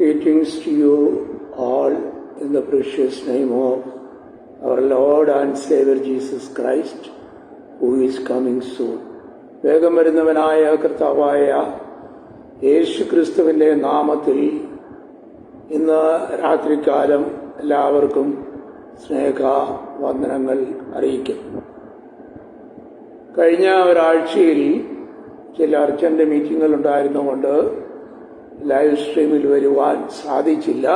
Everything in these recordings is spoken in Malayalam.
Greetings to you all in the precious name of our Lord and Savior Jesus Christ, who is coming soon. വേഗം വരുന്നവനായ കർത്താവായ യേശു ക്രിസ്തുവിൻ്റെ നാമത്തിൽ ഇന്ന് രാത്രികാലം എല്ലാവർക്കും സ്നേഹവന്ദനങ്ങൾ അറിയിക്കുന്നു. കഴിഞ്ഞ ഒരാഴ്ചയിൽ ചില അർജന്റ് മീറ്റിങ്ങുകൾ ഉണ്ടായിരുന്നുകൊണ്ട് ലൈവ് സ്ട്രീമിൽ വരുവാൻ സാധിച്ചില്ല.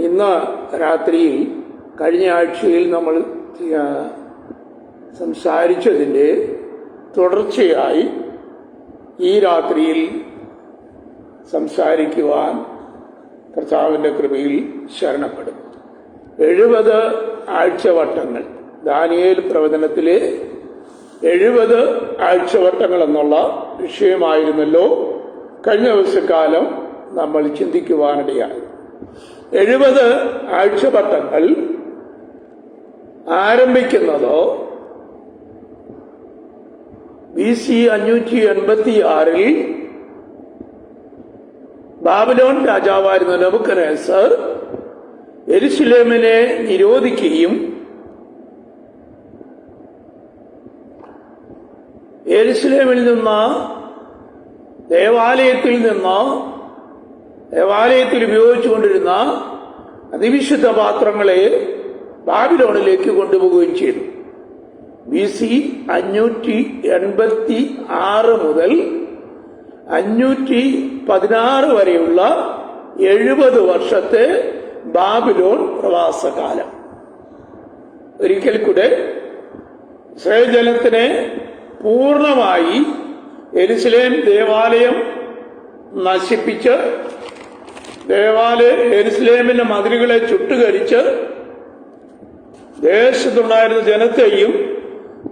ഇന്ന് രാത്രിയിൽ കഴിഞ്ഞ ആഴ്ചയിൽ നമ്മൾ സംസാരിച്ചതിൻ്റെ തുടർച്ചയായി ഈ രാത്രിയിൽ സംസാരിക്കുവാൻ കർത്താവിൻ്റെ കൃപയിൽ ശരണപ്പെടും. 70 ആഴ്ചവട്ടങ്ങൾ, ദാനിയേൽ പ്രവചനത്തിലെ 70 ആഴ്ചവട്ടങ്ങൾ എന്നുള്ള വിഷയമായിരുന്നല്ലോ കഴിഞ്ഞ ദിവസക്കാലം നമ്മൾ ചിന്തിക്കുവാനിടയായി. 70 ആഴ്ചവട്ടങ്ങൾ ആരംഭിക്കുന്നത് BC 586 ബാബിലോൺ രാജാവായിരുന്ന നെബൂഖദ്നേസർ യെരുശലേമിനെ നിരോധിക്കുകയും യെരുശലേമിൽ നിന്ന് ദേവാലയത്തിൽ ഉപയോഗിച്ചുകൊണ്ടിരുന്ന അതിവിശുദ്ധ പാത്രങ്ങളെ ബാബിലോണിലേക്ക് കൊണ്ടുപോവുകയും ചെയ്തു. BC 586 മുതൽ 516 വരെയുള്ള 70 വർഷത്തെ ബാബിലോൺ പ്രവാസകാലം. ഒരിക്കൽ കൂടെ ഇസ്രായേൽ ജനത്തിനെ പൂർണ്ണമായി യെരുശലേം ദേവാലയം നശിപ്പിച്ച് യെരുശലേമിന്റെ മതിലുകളെ ചുട്ടുകരിച്ച് ദേശത്തുണ്ടായിരുന്ന ജനത്തെയും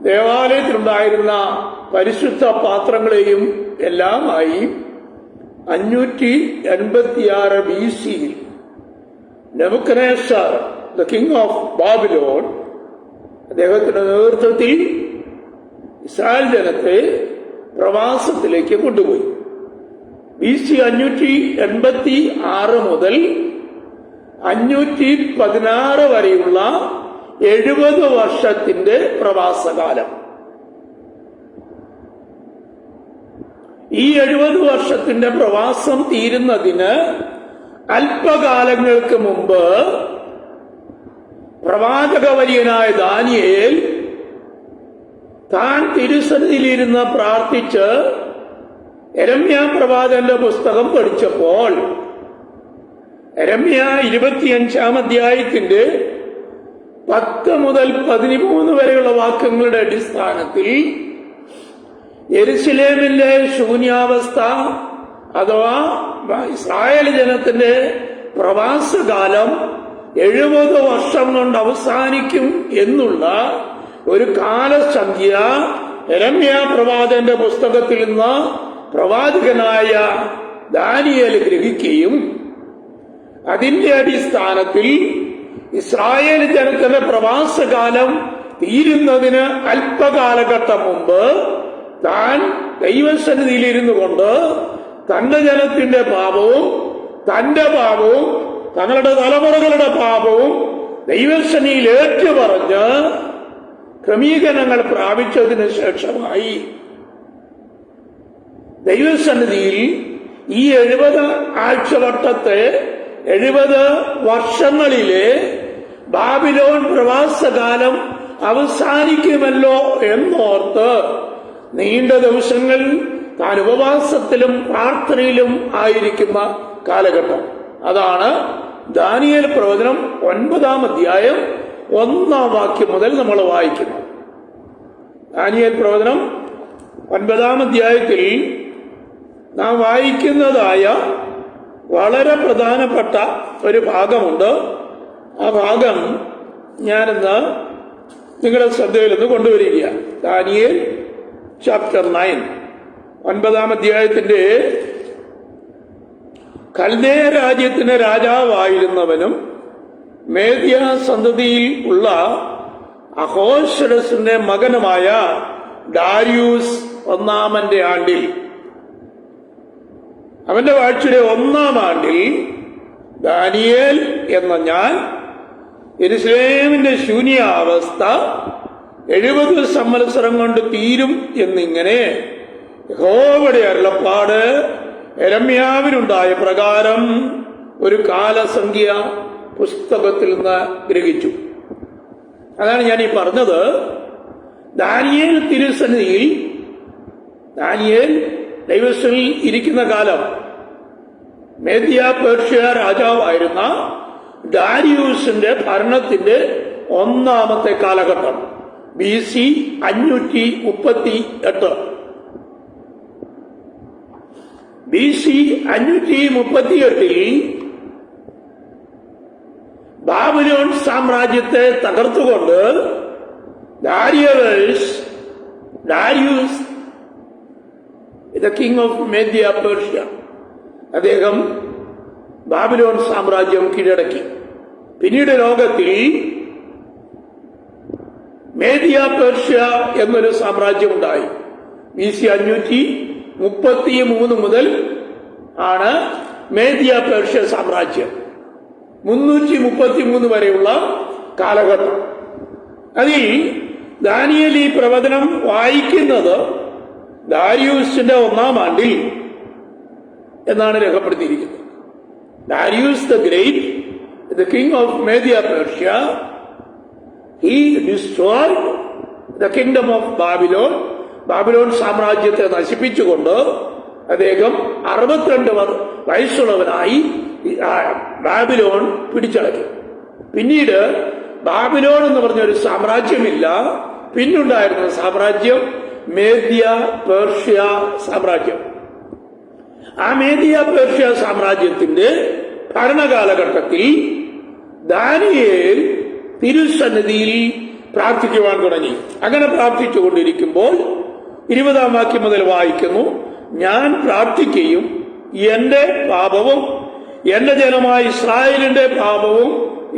ദേവാലയത്തിലുണ്ടായിരുന്ന പരിശുദ്ധ പാത്രങ്ങളെയും എല്ലാമായി 586 BC Nebuchadnezzar the king of Babylon അദ്ദേഹത്തിന്റെ നേതൃത്വത്തിൽ ഇസ്രായേൽ ജനത്തെ പ്രവാസത്തിലേക്ക് കൊണ്ടുപോയി. BC 586 മുതൽ 516 വരെയുള്ള 70 വർഷത്തിന്റെ പ്രവാസകാലം. ഈ 70 വർഷത്തിന്റെ പ്രവാസം തീരുന്നതിന് അല്പകാലങ്ങൾക്ക് മുമ്പ് പ്രവാചകവര്യനായ ദാനിയേൽ താൻ തിരുസന്നിധിയിലിരുന്ന് പ്രാർത്ഥിച്ച് യെരമ്യാ പ്രവാചകന്റെ പുസ്തകം പഠിച്ചപ്പോൾ യെരമ്യാ 25-ാം അധ്യായത്തിന്റെ 10 മുതൽ 13 വരെയുള്ള വാക്യങ്ങളുടെ അടിസ്ഥാനത്തിൽ യെരുശലേമിന്റെ ശൂന്യാവസ്ഥ അഥവാ ഇസ്രായേൽ ജനത്തിന്റെ പ്രവാസകാലം 70 വർഷം കൊണ്ട് അവസാനിക്കും എന്നുള്ള ഒരു കാലസംഖ്യ യെരമ്യാ പ്രവാചകന്റെ പുസ്തകത്തിൽ നിന്ന് പ്രവാചകനായ ദാനിയേൽ ഗ്രഹിക്കുകയും അതിന്റെ അടിസ്ഥാനത്തിൽ ഇസ്രായേൽ ജനത്തിന്റെ പ്രവാസകാലം തീരുന്നതിന് അല്പകാലഘട്ടം മുമ്പ് താൻ ദൈവസന്നിധിയിലിരുന്നു കൊണ്ട് തന്റെ ജനത്തിന്റെ പാപവും തന്റെ പാപവും തങ്ങളുടെ തലമുറകളുടെ പാപവും ദൈവസന്നിധിയിൽ ഏറ്റുപറഞ്ഞ് ക്രമീകരണങ്ങൾ പ്രാപിച്ചതിന് ശേഷമായി ദൈവസന്നിധിയിൽ ഈ 70 ആഴ്ചവട്ടത്തെ 70 വർഷങ്ങളിലെ ബാബിലോൺ പ്രവാസകാലം അവസാനിക്കുമല്ലോ എന്നോർത്ത് നീണ്ട ദിവസങ്ങൾ താൻ ഉപവാസത്തിലും പ്രാർത്ഥനയിലും ആയിരിക്കുന്ന കാലഘട്ടം. അതാണ് ദാനിയേൽ പ്രവചനം 9-ാം അധ്യായം 1-ാം വാക്യം മുതൽ നമ്മൾ വായിക്കുന്നത്. ദാനിയേൽ പ്രവചനം 9-ാം അധ്യായത്തിൽ നാം വായിക്കുന്നതായ വളരെ പ്രധാനപ്പെട്ട ഒരു ഭാഗമുണ്ട്. ആ ഭാഗം ഞാനിന്ന് നിങ്ങളുടെ ശ്രദ്ധയിൽ നിന്ന് കൊണ്ടുവരികയാണ്. ദാനിയേൽ ചാപ്റ്റർ 9 9-ാം അധ്യായത്തിന്റെ കൽദയ രാജ്യത്തിന് രാജാവായിരുന്നവനും മേദ്യ സന്തതിയിൽ ഉള്ള അഹോശ്വരസിന്റെ മകനുമായ ഡാരിയൂസ് 1-ാമന്റെ ആണ്ടിൽ അവന്റെ വാഴ്ചയുടെ 1-ാം ആണ്ടിൽ ദാനിയേൽ എന്ന ഞാൻ യെരൂശലേമിന്റെ ശൂന്യാവസ്ഥ 70 സംവത്സരം കൊണ്ട് തീരും എന്നിങ്ങനെ യഹോവയുടെ അരുളപ്പാട് യെരമ്യാവിനുണ്ടായ പ്രകാരം ഒരു കാലസംഖ്യ പുസ്തകത്തിൽ നിന്ന് ഗ്രഹിച്ചു. അതാണ് ഞാൻ ഈ പറഞ്ഞത്. ദാനിയേൽ തിരുസന്നിധിയിൽ ദാനിയേൽ ദൈവസ്ഥനിൽ ഇരിക്കുന്ന കാലം മേദ്യ പേർഷ്യ രാജാവായിരുന്ന ഡാരിയൂസിന്റെ ഭരണത്തിന്റെ 1-ാമത്തെ കാലഘട്ടം BC 538. BC 538 ബാബിലോൺ സാമ്രാജ്യത്തെ തകർത്തുകൊണ്ട് ഡാരിയൂസ് ദ കിങ് ഓഫ് മേദ്യ പേർഷ്യ അദ്ദേഹം ബാബിലോൺ സാമ്രാജ്യം കീഴടക്കി. പിന്നീട് ലോകത്തിൽ മേദ്യ പേർഷ്യ എന്നൊരു സാമ്രാജ്യം ഉണ്ടായി. BC 533 മുതൽ ആണ് മേദ്യ പേർഷ്യ സാമ്രാജ്യം. 333 വരെയുള്ള കാലഘട്ടം. അതിൽ ദാനിയേൽ ഈ പ്രവചനം വായിക്കുന്നത് ദാരിയൂസിന്റെ 1-ാം ആണ്ടിൽ എന്നാണ് രേഖപ്പെടുത്തിയിരിക്കുന്നത്. Darius the Great, the king of Media Persia, he destroyed the kingdom of Babylon. Babylon സാമ്രാജ്യത്തെ നശിപ്പിച്ചുകൊണ്ട് അദ്ദേഹം 62 വയസ്സുള്ളവനായി ബാബിലോൺ പിടിച്ചടക്കി. പിന്നീട് ബാബിലോൺ എന്ന് പറഞ്ഞൊരു സാമ്രാജ്യമില്ല. പിന്നുണ്ടായിരുന്ന സാമ്രാജ്യം മേദ്യ പേർഷ്യ സാമ്രാജ്യം. ആ മേദ്യ പേർഷ്യ സാമ്രാജ്യത്തിന്റെ ഭരണകാലഘട്ടത്തിൽ ദാനിയേൽ തിരുസന്നിധിയിൽ പ്രാർത്ഥിക്കുവാൻ തുടങ്ങി. അങ്ങനെ പ്രാർത്ഥിച്ചുകൊണ്ടിരിക്കുമ്പോൾ 20-ാം വാക്യം മുതൽ വായിക്കുന്നു. ഞാൻ പ്രാർത്ഥിക്കുകയും എന്റെ പാപവും എന്റെ ജനമായ ഇസ്രായേലിന്റെ പാപവും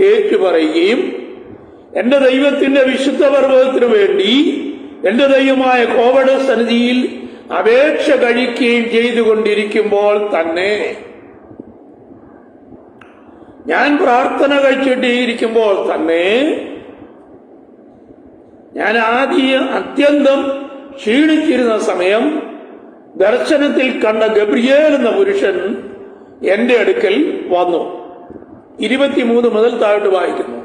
ഏറ്റുപറയുകയും എന്റെ ദൈവത്തിന്റെ വിശുദ്ധ പർവ്വതത്തിനു വേണ്ടി എന്റെ ദൈവമായ യഹോവയുടെ സന്നിധിയിൽ അപേക്ഷ കഴിക്കുകയും ചെയ്തുകൊണ്ടിരിക്കുമ്പോൾ തന്നെ, ഞാൻ പ്രാർത്ഥന കഴിച്ചിട്ടിരിക്കുമ്പോൾ തന്നെ, ഞാൻ അത്യന്തം ക്ഷീണിച്ചിരുന്ന സമയം ദർശനത്തിൽ കണ്ട ഗബ്രിയേൽ എന്ന പുരുഷൻ എന്റെ അടുക്കൽ വന്നു. 23 മുതൽ താഴോട്ട് വായിക്കുന്നു.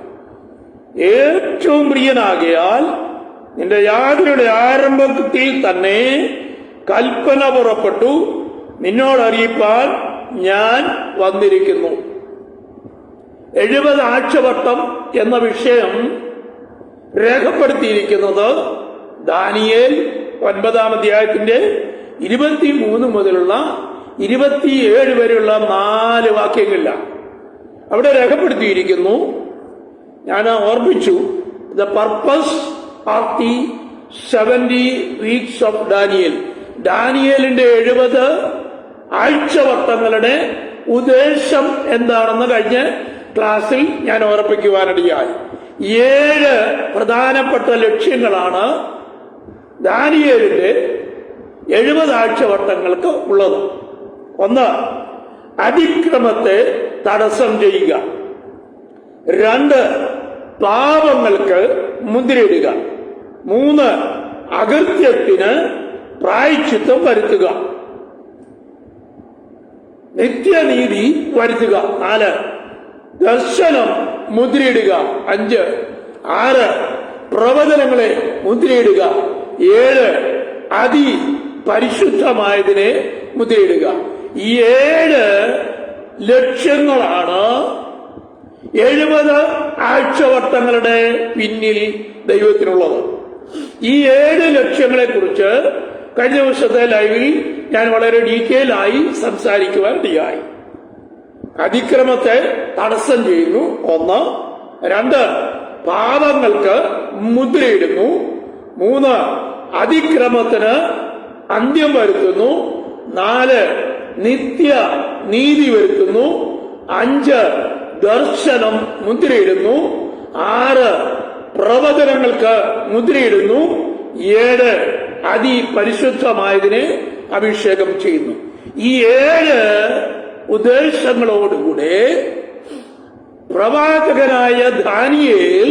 ഏറ്റവും പ്രിയനാകയാൽ നിന്റെ യാത്രയുടെ ആരംഭത്തിൽ തന്നെ കൽപ്പന പുറപ്പെട്ടു നിന്നോട് അറിയിപ്പാൻ ഞാൻ വന്നിരിക്കുന്നു. 70 ആഴ്ചവട്ടം എന്ന വിഷയം രേഖപ്പെടുത്തിയിരിക്കുന്നത് ദാനിയേൽ 9-ാം അധ്യായത്തിന്റെ 23 മുതലുള്ള 27 വരെയുള്ള 4 വാക്യങ്ങളിലാണ്. അവിടെ രേഖപ്പെടുത്തിയിരിക്കുന്നു. ഞാൻ ഓർമ്മിച്ചു, the purpose of the 70 weeks of Daniel. ഡാനിയേലിന്റെ 70 ആഴ്ചവട്ടങ്ങളുടെ ഉദ്ദേശം എന്താണെന്ന് കഴിഞ്ഞ ക്ലാസ്സിൽ ഞാൻ ഓർപ്പിക്കുവാനിടയായി. 7 പ്രധാനപ്പെട്ട ലക്ഷ്യങ്ങളാണ് ദാനിയേലിന്റെ 70 ആഴ്ചവട്ടങ്ങൾക്ക് ഉള്ളത്. 1, അതിക്രമത്തെ തടസ്സം ചെയ്യുക. 2, പാപങ്ങൾക്ക് മുദ്രയിടുക. 3, അകൃത്യത്തിന് പ്രായശ്ചിത്തം വരുത്തുക. നിത്യനീതി വരുത്തുക. 4, ദർശനം മുദ്രയിടുക. 5, 6, പ്രവചനങ്ങളെ മുദ്രയിടുക. 7, പരിശുദ്ധമായതിനെ മുദ്രയിടുക. ഈ 7 ലക്ഷ്യങ്ങളാണ് 70 ആഴ്ചവട്ടങ്ങളുടെ പിന്നിൽ ദൈവത്തിനുള്ളത്. ഈ 7 ലക്ഷ്യങ്ങളെ കുറിച്ച് കഴിഞ്ഞ ദിവസത്തെ ലൈവിൽ ഞാൻ വളരെ ഡീറ്റെയിൽ ആയി സംസാരിക്കുവാൻ ഇടയായി. അതിക്രമത്തെ തടസ്സം ചെയ്യുന്നു 1. 2, പാപങ്ങൾക്ക് മുദ്രയിടുന്നു. 3, അതിക്രമത്തിന് അന്ത്യം വരുത്തുന്നു. 4, നിത്യ നീതി വരുത്തുന്നു. 5, ദർശനം മുദ്രയിടുന്നു. 6, പ്രവചനങ്ങൾക്ക് മുദ്രയിടുന്നു. 7, പരിശുദ്ധമായതിനെ അഭിഷേകം ചെയ്യുന്നു. ഈ 7 ഉദ്ദേശങ്ങളോടുകൂടെ പ്രവാചകനായ ദാനിയേൽ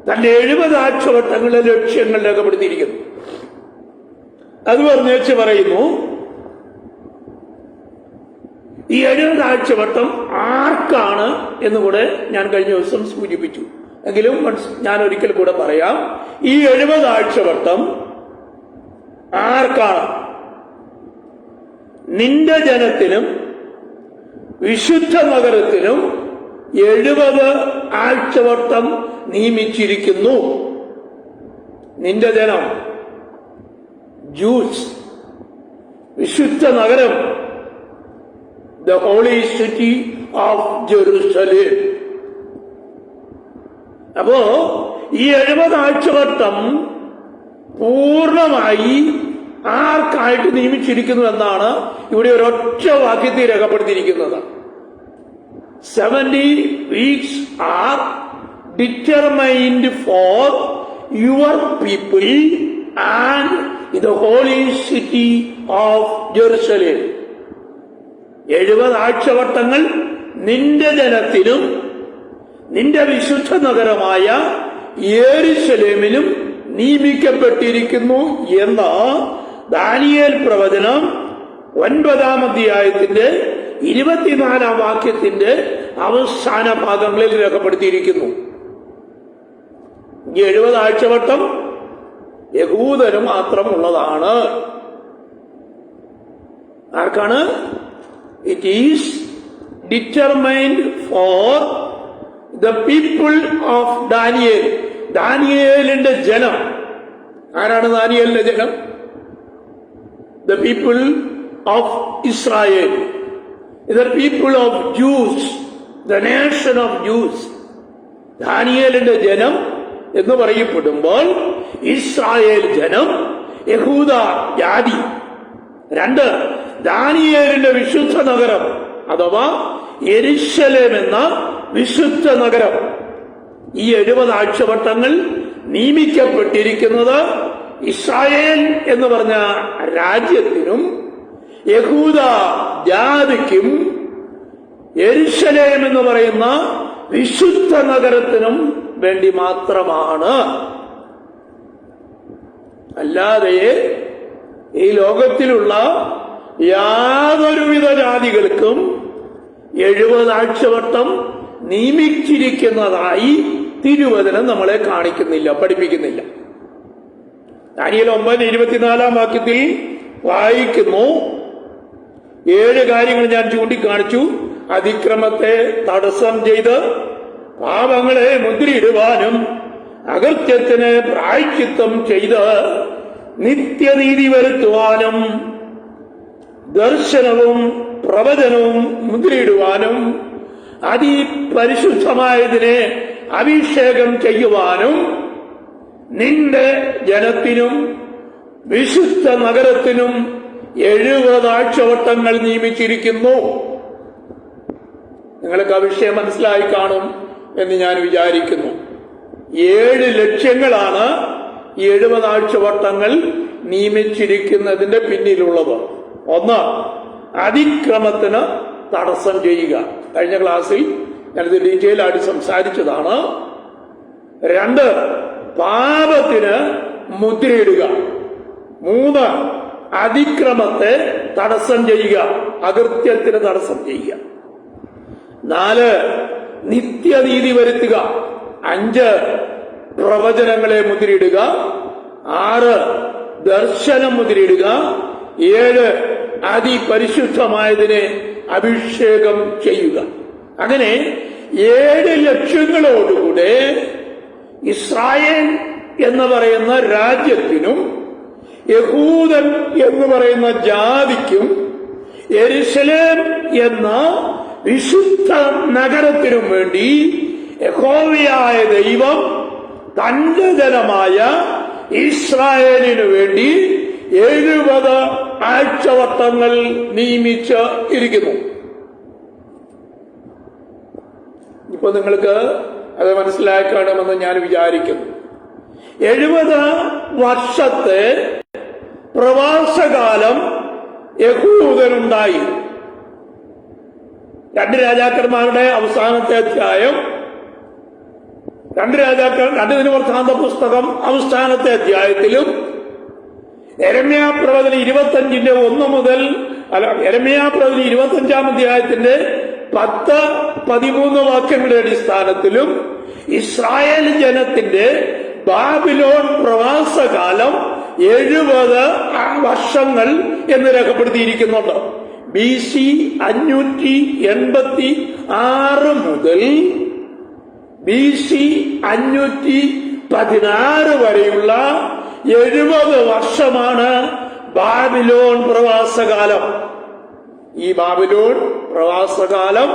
തന്റെ 70 ആഴ്ചവട്ടങ്ങളിലെ ലക്ഷ്യങ്ങൾ രേഖപ്പെടുത്തിയിരിക്കുന്നു. അത് പറഞ്ഞേച്ച് പറയുന്നു, ഈ 70 ആഴ്ചവട്ടം ആർക്കാണ് എന്നുകൂടെ ഞാൻ കഴിഞ്ഞ ദിവസം സൂചിപ്പിച്ചു. എങ്കിലും ഞാൻ ഒരിക്കൽ കൂടെ പറയാം. ഈ 70 ആഴ്ചവട്ടം ആർക്കാണ്? നിന്റെ ജനത്തിനും വിശുദ്ധ നഗരത്തിനും 70 ആഴ്ചവട്ടം നിയമിച്ചിരിക്കുന്നു. നിന്റെ ജനം ജൂസ്, വിശുദ്ധ നഗരം the holy city of Jerusalem. അപ്പോ ഈ 70 ആഴ്ചവട്ടം പൂർണ്ണമായി ആർക്കായിട്ട് നിയമിച്ചിരിക്കുന്നു എന്നാണ് ഇവിടെ ഒരൊറ്റ വാക്യത്തിൽ രേഖപ്പെടുത്തിയിരിക്കുന്നത്. 70 weeks are determined for your people and the holy city of Jerusalem. 70 ആഴ്ചവട്ടങ്ങൾ നിന്റെ ജനത്തിനും നിന്റെ വിശുദ്ധ നഗരമായ യെരുശലേമിനും നിയമിക്കപ്പെട്ടിരിക്കുന്നു എന്ന ദാനിയേൽ പ്രവചനം 9-ാം അധ്യായത്തിന്റെ 24-ാം വാക്യത്തിന്റെ അവസാന ഭാഗങ്ങളിൽ രേഖപ്പെടുത്തിയിരിക്കുന്നു. ഈ 70 ആഴ്ചവട്ടം യഹൂദന് മാത്രമുള്ളതാണ്. ആർക്കാണ്? It is determined for the people of Daniel. ദാനിയേലിന്റെ ജനം. ആരാണ് ദാനിയേലിന്റെ ജനം? The people of Israel, the people of Jews, the nation of Jews. ദാനിയേലിന്റെ ജനം എന്ന് പറയപ്പെടുമ്പോൾ ഇസ്രായേൽ ജനം, യഹൂദ ജാതി. 2, ദാനിയേലിന്റെ വിശുദ്ധ നഗരം അഥവാ യെരുശലേം എന്ന വിശുദ്ധ നഗരം. ഈ 70 ആഴ്ചവട്ടങ്ങൾ നിയമിക്കപ്പെട്ടിരിക്കുന്നത് ഇസ്രായേൽ എന്ന് പറഞ്ഞ രാജ്യത്തിനും യഹൂദ ജാതിക്കും യെരുശലേം എന്ന് പറയുന്ന വിശുദ്ധ നഗരത്തിനും വേണ്ടി മാത്രമാണ്. അല്ലാതെ ഈ ലോകത്തിലുള്ള യാതൊരുവിധ ജാതികൾക്കും 70 ആഴ്ചവട്ടം നിയമിച്ചിരിക്കുന്നതായി തിരുവചനം നമ്മളെ കാണിക്കുന്നില്ല, പഠിപ്പിക്കുന്നില്ല. ദാനിയേൽ 9:24 വാക്യത്തിൽ വായിക്കുന്നു, 7 കാര്യങ്ങൾ ഞാൻ ചൂണ്ടിക്കാണിച്ചു. അതിക്രമത്തെ തടസ്സം ചെയ്ത് പാപങ്ങളെ മുദ്രയിടുവാനും അകൃത്യത്തിന് പ്രായശ്ചിത്തം ചെയ്ത് നിത്യനീതി വരുത്തുവാനും ദർശനവും പ്രവചനവും മുദ്രയിടുവാനും അതിപരിശുദ്ധമായതിനെ അഭിഷേകം ചെയ്യുവാനും നിന്റെ ജനത്തിനും വിശുദ്ധ നഗരത്തിനും 70 ആഴ്ചവട്ടങ്ങൾ നിയമിച്ചിരിക്കുന്നു. നിങ്ങൾക്ക് ആ വിഷയം മനസ്സിലായി കാണും എന്ന് ഞാൻ വിചാരിക്കുന്നു. 7 ലക്ഷ്യങ്ങളാണ് 70 ആഴ്ചവട്ടങ്ങൾ നിയമിച്ചിരിക്കുന്നതിന്റെ പിന്നിലുള്ളത്. 1, അതിക്രമത്തിന് തടസ്സം ചെയ്യുക. കഴിഞ്ഞ ക്ലാസ്സിൽ ഞാനിത് ഡീറ്റെയിൽ ആയിട്ട് സംസാരിച്ചതാണ്. 2, പാപത്തിന് മുദ്രയിടുക. 3, അതിക്രമത്തെ തടസ്സം ചെയ്യുക, അകൃത്യത്തിന് തടസ്സം ചെയ്യുക. 4, നിത്യനീതി വരുത്തുക. 5, പ്രവചനങ്ങളെ മുദ്രയിടുക. 6, ദർശനം മുദ്രയിടുക. 7, അതിപരിശുദ്ധമായതിനെ അഭിഷേകം ചെയ്യുക. അങ്ങനെ 7 ലക്ഷ്യങ്ങളോടുകൂടെ ഇസ്രായേൽ എന്ന് പറയുന്ന രാജ്യത്തിനും യഹൂദൻ എന്ന് പറയുന്ന ജാതിക്കും യെരുശലേം എന്ന വിശുദ്ധ നഗരത്തിനും വേണ്ടി യഹോവയായ ദൈവം തന്റെ ജനമായ ഇസ്രായേലിനു വേണ്ടി 70 ആഴ്ചവട്ടങ്ങൾ നിയമിച്ച് ഇരിക്കുന്നു. ഇപ്പൊ നിങ്ങൾക്ക് അത് മനസ്സിലാക്കണമെന്ന് ഞാൻ വിചാരിക്കുന്നു. 70 വർഷത്തെ പ്രവാസകാലം യഹൂദനുണ്ടായി. 2 രാജാക്കന്മാരുടെ അവസാനത്തെ അധ്യായം, 2 ദിനവൃത്താന്ത പുസ്തകം അവസാനത്തെ അധ്യായത്തിലും യെരമ്യാ പ്രവചനം 25-ന്റെ 1 മുതൽ യെരമ്യാ പ്രവചനം 25-ാം അധ്യായത്തിന്റെ 10-13 വാക്യങ്ങളുടെ അടിസ്ഥാനത്തിലും ഇസ്രായേൽ ജനത്തിന്റെ ബാബിലോൺ പ്രവാസകാലം 70 വർഷങ്ങൾ എന്ന് രേഖപ്പെടുത്തിയിരിക്കുന്നുണ്ട്. BC 586 മുതൽ BC 516 വരെയുള്ള 70 വർഷമാണ് ബാബിലോൺ പ്രവാസകാലം. ഈ ബാബിലോൺ പ്രവാസകാലം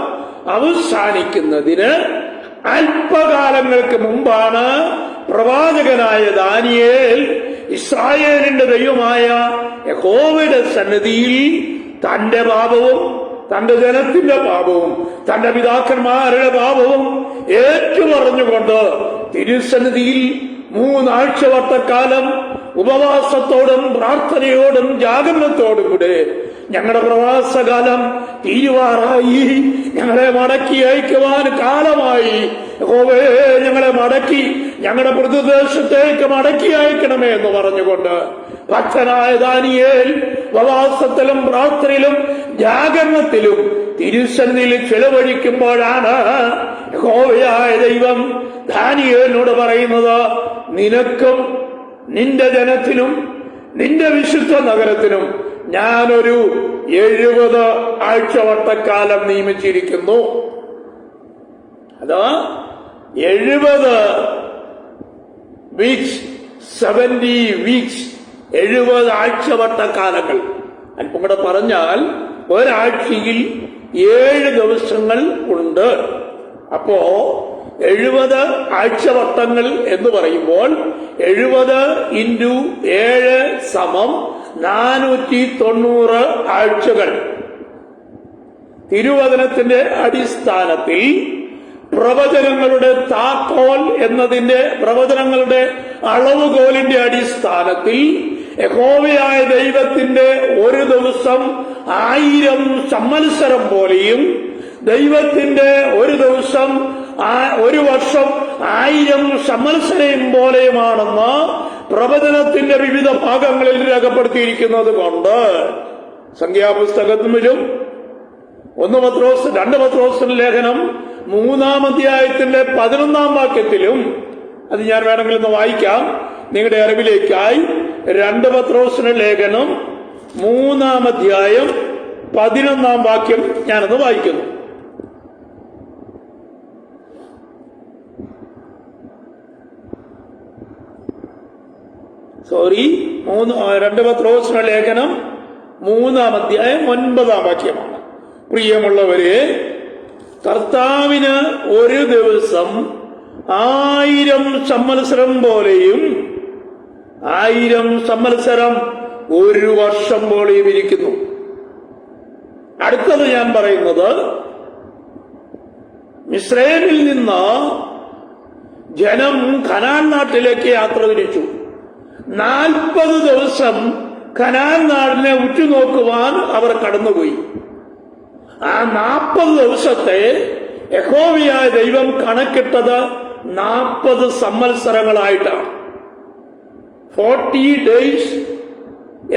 അവസാനിക്കുന്നതിന് അല്പകാലങ്ങൾക്ക് മുമ്പാണ് പ്രവാചകനായ ദാനിയേൽ ഇസ്രായേലിന്റെ ദൈവമായ യഹോവയുടെ സന്നിധിയിൽ തന്റെ പാപവും തന്റെ ജനത്തിന്റെ പാപവും തന്റെ പിതാക്കന്മാരുടെ പാപവും ഏറ്റുപറഞ്ഞുകൊണ്ട് തിരുസന്നിധിയിൽ 3 ആഴ്ചവട്ടക്കാലം ഉപവാസത്തോടും പ്രാർത്ഥനയോടും ജാഗരണത്തോടും കൂടെ ഞങ്ങളുടെ പ്രവാസകാലം തീരുവാറായി, ഞങ്ങളെ മടക്കി അയക്കുവാൻ കാലമായി, യഹോവേ ഞങ്ങളെ മടക്കി ഞങ്ങളുടെ പ്രദേശത്തേക്ക് മടക്കി അയക്കണമേ എന്ന് പറഞ്ഞുകൊണ്ട് ഭക്തനായ ദാനിയേൽ ഉപവാസത്തിലും പ്രാർത്ഥനയിലും ജാഗരണത്തിലും തിരുസന്നിധിയിൽ ചെലവഴിക്കുമ്പോഴാണ് യഹോവയായ ദൈവം ദാനിയേലിനോട് പറയുന്നത്, നിനക്കും നിന്റെ ജനത്തിനും നിന്റെ വിശുദ്ധ നഗരത്തിനും ഞാനൊരു 70 ആഴ്ചവട്ടക്കാലം നിയമിച്ചിരിക്കുന്നു. അത് 70 വീക്സ്, 70 വീക്സ്, 70 ആഴ്ചവട്ടക്കാലങ്ങൾ. അല്പം കൂടെ പറഞ്ഞാൽ ഒരാഴ്ചയിൽ 7 ദിവസങ്ങൾ ഉണ്ട്. അപ്പോ 70 ആഴ്ചവട്ടങ്ങൾ എന്ന് പറയുമ്പോൾ 70 × 7 = 490 ആഴ്ചകൾ. തിരുവചനത്തിന്റെ അടിസ്ഥാനത്തിൽ പ്രവചനങ്ങളുടെ താക്കോൽ എന്നതിന്റെ പ്രവചനങ്ങളുടെ അളവുകോലിന്റെ അടിസ്ഥാനത്തിൽ യഹോവയായ ദൈവത്തിന്റെ ഒരു ദിവസം 1000 സംവത്സരം പോലെയും ദൈവത്തിന്റെ ഒരു ദിവസം ഒരു വർഷം 1000 സംവത്സരം പോലെയുമാണെന്ന് പ്രവചനത്തിന്റെ വിവിധ ഭാഗങ്ങളിൽ രേഖപ്പെടുത്തിയിരിക്കുന്നത് കൊണ്ട് സംഖ്യാപുസ്തകത്തിലും 1 പത്രോസ് 2 പത്രോസിന്റെ ലേഖനം 3-ാം അധ്യായത്തിന്റെ 11-ാം വാക്യത്തിലും, അത് ഞാൻ വേണമെങ്കിൽ ഒന്ന് വായിക്കാം നിങ്ങളുടെ അറിവിലേക്കായി. 2 പത്രോസിന്റെ ലേഖനം 3-ാം അധ്യായം 11-ാം വാക്യം ഞാനത് വായിക്കുന്നു. സോറി 2 പത്രോസിന്റെ ലേഖനം 3-ാം അധ്യായം 9-ാം വാക്യമാണ്. പ്രിയമുള്ളവരെ, കർത്താവിന് ഒരു ദിവസം 1000 സംവത്സരം പോലെയും 1000 സംവത്സരം ഒരു വർഷം പോലെയും ഇരിക്കുന്നു. അടുത്തത് ഞാൻ പറയുന്നത്, മിസ്രയീമിൽ നിന്ന് ജനം കനാൻ നാട്ടിലേക്ക് യാത്ര തിരിച്ചു. 40 ദിവസം കനാൻ നാടിനെ ഉറ്റുനോക്കുവാൻ അവർ കടന്നുപോയി. ആ 40 ദിവസത്തെ യഹോവയായ ദൈവം കണക്കിട്ടത് 40 സംവത്സരങ്ങളായിട്ടാണ്. 40 ഡേയ്സ്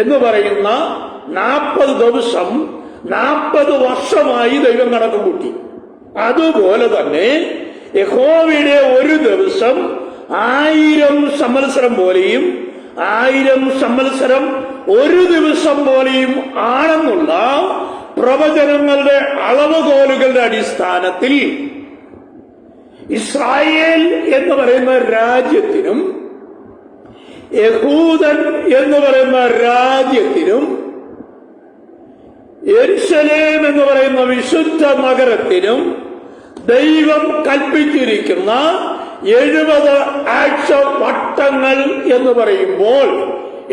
എന്ന് പറയുന്ന 40 ദിവസം 40 വർഷമായി ദൈവം കണക്ക് കൂട്ടി. അതുപോലെ തന്നെ യഹോവയുടെ ഒരു ദിവസം 1000 സംവത്സരം പോലെയും 1000 സംവത്സരം ഒരു ദിവസം പോലെയും ആണെന്നുള്ള പ്രവചനങ്ങളുടെ അളവുകോലുകളുടെ അടിസ്ഥാനത്തിൽ ഇസ്രായേൽ എന്ന് പറയുന്ന രാജ്യത്തിനും യഹൂദൻ എന്ന് പറയുന്ന രാജ്യത്തിനും യെരുശലേം എന്ന് പറയുന്ന വിശുദ്ധ നഗരത്തിനും ദൈവം കൽപ്പിച്ചിരിക്കുന്ന 70 ആഴ്ചവട്ടങ്ങൾ എന്ന് പറയുമ്പോൾ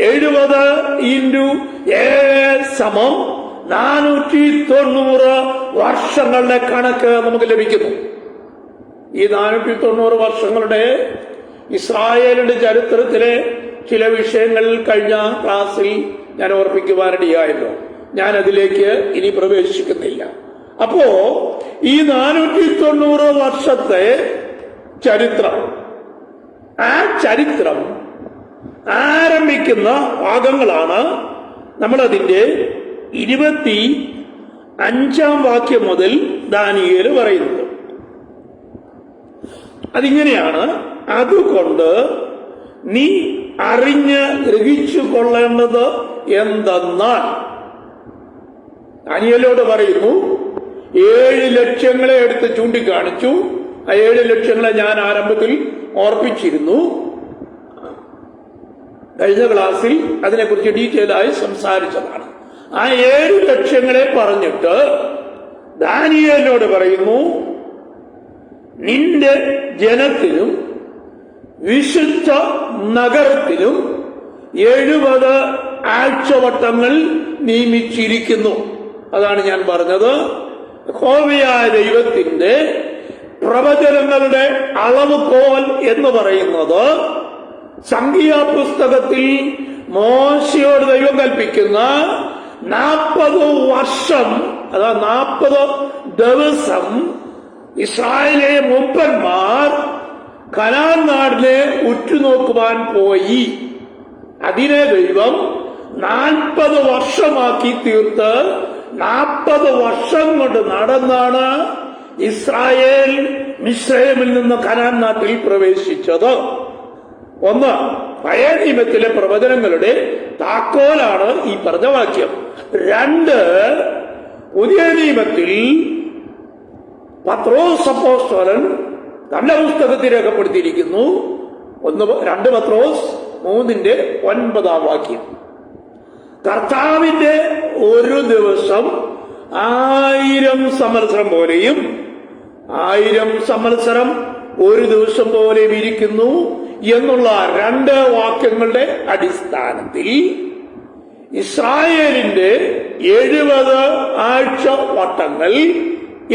70 × 7 = 490 വർഷങ്ങളുടെ കണക്ക് നമുക്ക് ലഭിക്കുന്നു. ഈ 490 വർഷങ്ങളുടെ ഇസ്രായേലിന്റെ ചരിത്രത്തിലെ ചില വിഷയങ്ങൾ കഴിഞ്ഞ ക്ലാസ്സിൽ ഞാൻ ഓർപ്പിക്കുവാനിടയായല്ലോ. ഞാൻ അതിലേക്ക് ഇനി പ്രവേശിക്കുന്നില്ല. അപ്പോ ഈ 490 വർഷത്തെ ചരിത്രം, ആ ചരിത്രം ആരംഭിക്കുന്ന ഭാഗങ്ങളാണ് നമ്മളതിന്റെ 25-ാം വാക്യം മുതൽ ദാനിയേൽ പറയുന്നത്. അതിങ്ങനെയാണ്: അതുകൊണ്ട് നീ അറിഞ്ഞ് ഗ്രഹിച്ചു കൊള്ളേണ്ടത് എന്തെന്നാൽ, ദാനിയേലോട് പറയുന്നു, 7 ലക്ഷ്യങ്ങളെ എടുത്ത് ചൂണ്ടിക്കാണിച്ചു. ആ 7 ലക്ഷ്യങ്ങളെ ഞാൻ ആരംഭത്തിൽ ഓർപ്പിച്ചിരുന്നു. കഴിഞ്ഞ ക്ലാസ്സിൽ അതിനെക്കുറിച്ച് ഡീറ്റെയിൽ ആയി സംസാരിച്ചതാണ്. ആ 7 ലക്ഷ്യങ്ങളെ പറഞ്ഞിട്ട് ദാനിയേലിനോട് പറയുന്നു, നിന്റെ ജനത്തിനും വിശുദ്ധ നഗരത്തിലും 70 ആഴ്ചവട്ടങ്ങൾ നിയമിച്ചിരിക്കുന്നു. അതാണ് ഞാൻ പറഞ്ഞത്. യഹോവയായ ദൈവത്തിന്റെ പ്രവചനങ്ങളുടെ അളവുകോൽ എന്ന് പറയുന്നത് സംഖ്യാപുസ്തകത്തിൽ മോശയോട് ദൈവം കൽപ്പിക്കുന്ന 40 വർഷം, അതാ 40 ദിവസം ഇസ്രായേലിലെ മൂപ്പന്മാർ കനാൻ നാടിനെ ഉറ്റുനോക്കുവാൻ പോയി. അതിനെ ദൈവം 40 വർഷമാക്കി തീർത്ത് 40 വർഷം കൊണ്ട് നടന്നാണ് ഇസ്രായേൽ മിസ്രയീമിൽ നിന്ന് കനാൻ നാട്ടിൽ പ്രവേശിച്ചത്. ഒന്ന്, പഴയ നിയമത്തിലെ പ്രവചനങ്ങളുടെ താക്കോലാണ് ഈ പറഞ്ഞ വാക്യം. 2, പുതിയ നിയമത്തിൽ പത്രോസ് അപ്പോസ്തലൻ തന്റെ പുസ്തകത്തിൽ രേഖപ്പെടുത്തിയിരിക്കുന്നു. 2 പത്രോസ് 3:9 വാക്യം. കർത്താവിന്റെ ഒരു ദിവസം 1000 സംവത്സരം പോലെയും 1000 സംവത്സരം ഒരു ദിവസം പോലെയും ഇരിക്കുന്നു എന്നുള്ള 2 വാക്യങ്ങളുടെ അടിസ്ഥാനത്തിൽ ഇസ്രായേലിന്റെ 70 ആഴ്ച വട്ടങ്ങൾ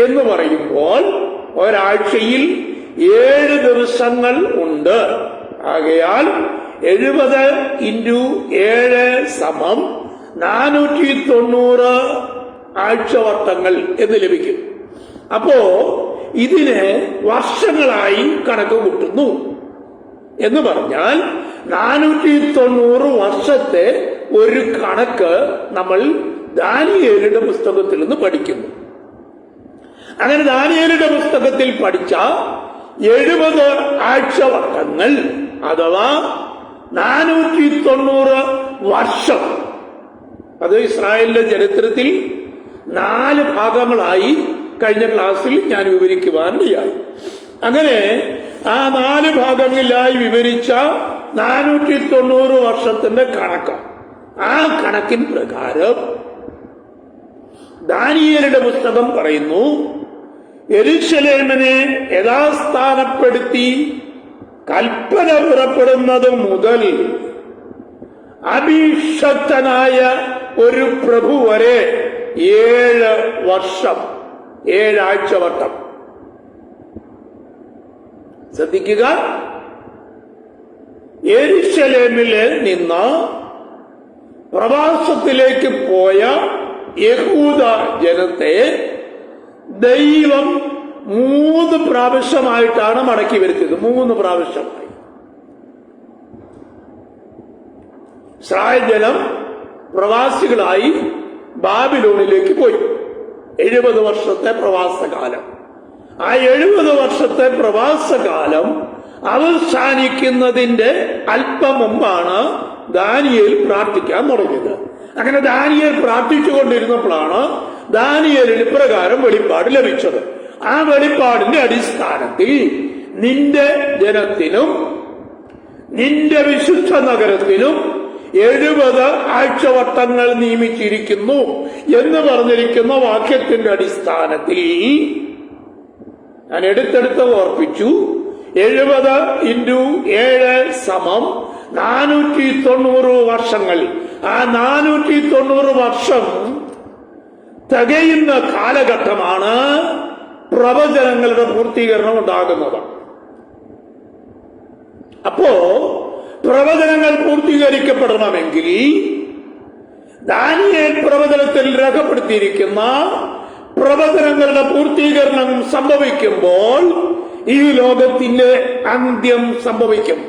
എന്ന് പറയുമ്പോൾ ഒരാഴ്ചയിൽ 7 ദിവസങ്ങൾ ഉണ്ട്. ആകയാൽ 70 × 7 490 ആഴ്ചവട്ടങ്ങൾ എന്ന് ലഭിക്കും. അപ്പോ ഇതിനെ വർഷങ്ങളായി കണക്ക് കൂട്ടുന്നു എന്ന് പറഞ്ഞാൽ 490 വർഷത്തെ ഒരു കണക്ക് നമ്മൾ ദാനിയേലിന്റെ പുസ്തകത്തിൽ നിന്ന് പഠിക്കുന്നു. അങ്ങനെ ദാനിയേലിന്റെ പുസ്തകത്തിൽ പഠിച്ച 70 ആഴ്ചവട്ടങ്ങൾ അഥവാ 490 വർഷം, അത് ഇസ്രായേലിന്റെ ചരിത്രത്തിൽ 4 ഭാഗങ്ങളായി കഴിഞ്ഞ ക്ലാസ്സിൽ ഞാൻ വിവരിക്കുവാനിടയായി. അങ്ങനെ ആ 4 ഭാഗങ്ങളിലായി വിവരിച്ച 490 വർഷത്തിന്റെ കണക്ക്, ആ കണക്കിൻ പ്രകാരം ദാനിയേലിന്റെ പുസ്തകം പറയുന്നു, യെരൂശലേമിനെ യഥാസ്ഥാനപ്പെടുത്തി കൽപ്പന പുറപ്പെടുന്നത് മുതൽ അഭിഷക്തനായ ഒരു പ്രഭു വരെ 7 വർഷം, 7 ആഴ്ചവട്ടം. ശ്രദ്ധിക്കുക, യെരൂശലേമില് നിന്ന് പ്രവാസത്തിലേക്ക് പോയ യഹൂദ ജനത്തെ ദൈവം 3 പ്രാവശ്യമായിട്ടാണ് മടക്കി വരുത്തിയത്. 3 പ്രാവശ്യമായി ഇസ്രായേൽ ജനം പ്രവാസികളായി ബാബിലോണിലേക്ക് പോയി. 70 വർഷത്തെ പ്രവാസകാലം. ആ 70 വർഷത്തെ പ്രവാസകാലം അവസാനിക്കുന്നതിന്റെ അല്പം മുമ്പാണ് ദാനിയേൽ പ്രാർത്ഥിക്കാൻ തുടങ്ങിയത്. അങ്ങനെ ദാനിയേൽ പ്രാർത്ഥിച്ചുകൊണ്ടിരുന്നപ്പോഴാണ് ദാനിയേലിന് ഇപ്രകാരം വെളിപ്പാട് ലഭിച്ചത്. ആ വെളിപ്പാടിന്റെ അടിസ്ഥാനത്തിൽ നിന്റെ ജനത്തിനും നിന്റെ വിശുദ്ധ നഗരത്തിനും 70 ആഴ്ചവട്ടങ്ങൾ നിയമിച്ചിരിക്കുന്നു എന്ന് പറഞ്ഞിരിക്കുന്ന വാക്യത്തിന്റെ അടിസ്ഥാനത്തിൽ ഞാൻ എടുത്തെടുത്ത് ഓർപ്പിച്ചു. 70 × 7 490 വർഷങ്ങൾ. ആ 490 വർഷം തികയുന്ന കാലഘട്ടമാണ് പ്രവചനങ്ങളുടെ പൂർത്തീകരണം ഉണ്ടാകുന്നത്. അപ്പോ പ്രവചനങ്ങൾ പൂർത്തീകരിക്കപ്പെടണമെങ്കിൽ ദാനിയേൽ പ്രവചനത്തിൽ രേഖപ്പെടുത്തിയിരിക്കുന്ന പ്രവചനങ്ങളുടെ പൂർത്തീകരണം സംഭവിക്കുമ്പോൾ ഈ ലോകത്തിന്റെ അന്ത്യം സംഭവിക്കും.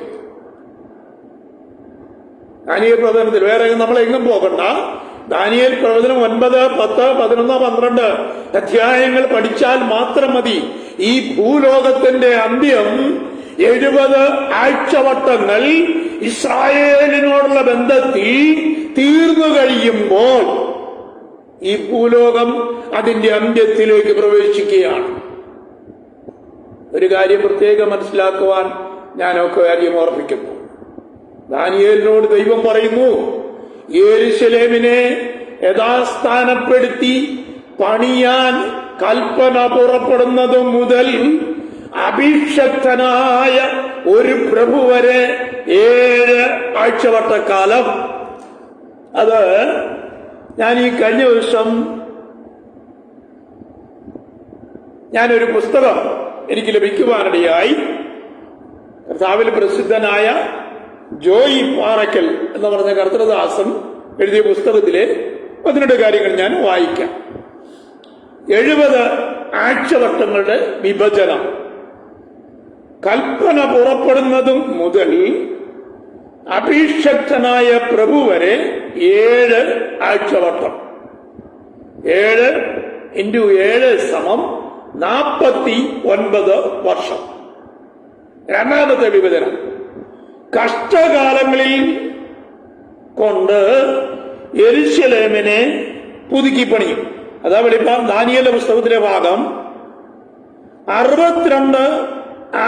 ദാനിയേൽ പ്രവചനത്തിൽ വേറെ നമ്മളെങ്ങും പോകണ്ട. ദാനിയേൽ പ്രവചനം 9, 10, 11, 12 അധ്യായങ്ങൾ പഠിച്ചാൽ മാത്രം മതി. ഈ ഭൂലോകത്തിന്റെ അന്ത്യം 70 ആഴ്ചവട്ടങ്ങൾ ഇസ്രായേലിനോടുള്ള ബന്ധത്തിൽ തീർന്നു കഴിയുമ്പോൾ ഈ ഭൂലോകം അതിന്റെ അന്ത്യത്തിലേക്ക് പ്രവേശിക്കുകയാണ്. ഒരു കാര്യം പ്രത്യേകം മനസ്സിലാക്കുവാൻ ഞാനൊക്കെ കാര്യം ഓർമ്മിക്കുന്നു. ദാനിയേലിനോട് ദൈവം പറയുന്നു, യെരൂശലേമിനെ യഥാസ്ഥാനപ്പെടുത്തി പണിയാൻ കൽപ്പന പുറപ്പെടുന്നത് മുതൽ അഭിഷക്തനായ ഒരു പ്രഭു വരെ 7 ആഴ്ചവട്ടക്കാലം. അത് ഞാൻ ഈ കഴിഞ്ഞ ദിവസം ഞാനൊരു പുസ്തകം എനിക്ക് ലഭിക്കുവാനിടയായി. കർത്താവിൽ പ്രസിദ്ധനായ ജോയി പാറക്കൽ എന്ന് പറഞ്ഞ കർത്തൃദാസൻ എഴുതിയ പുസ്തകത്തിലെ 12 കാര്യങ്ങൾ ഞാൻ വായിക്കാം. 70 ആഴ്ചവട്ടങ്ങളുടെ വിഭജനം. കൽപ്പന പുറപ്പെടുന്നതും മുതൽ അഭിഷക്തനായ പ്രഭു വരെ 7 ആഴ്ചവട്ടം. 7 × 7 = 49 വർഷം. രണ്ടാമത്തെ വിഭജനം, കഷ്ടകാലങ്ങളിൽ കൊണ്ട് യെരൂശലേമിനെ പുതുക്കി പണിയും. അതാ വെളിപ്പാട് ദാനിയേലിന്റെ പുസ്തകത്തിലെ ഭാഗം. 62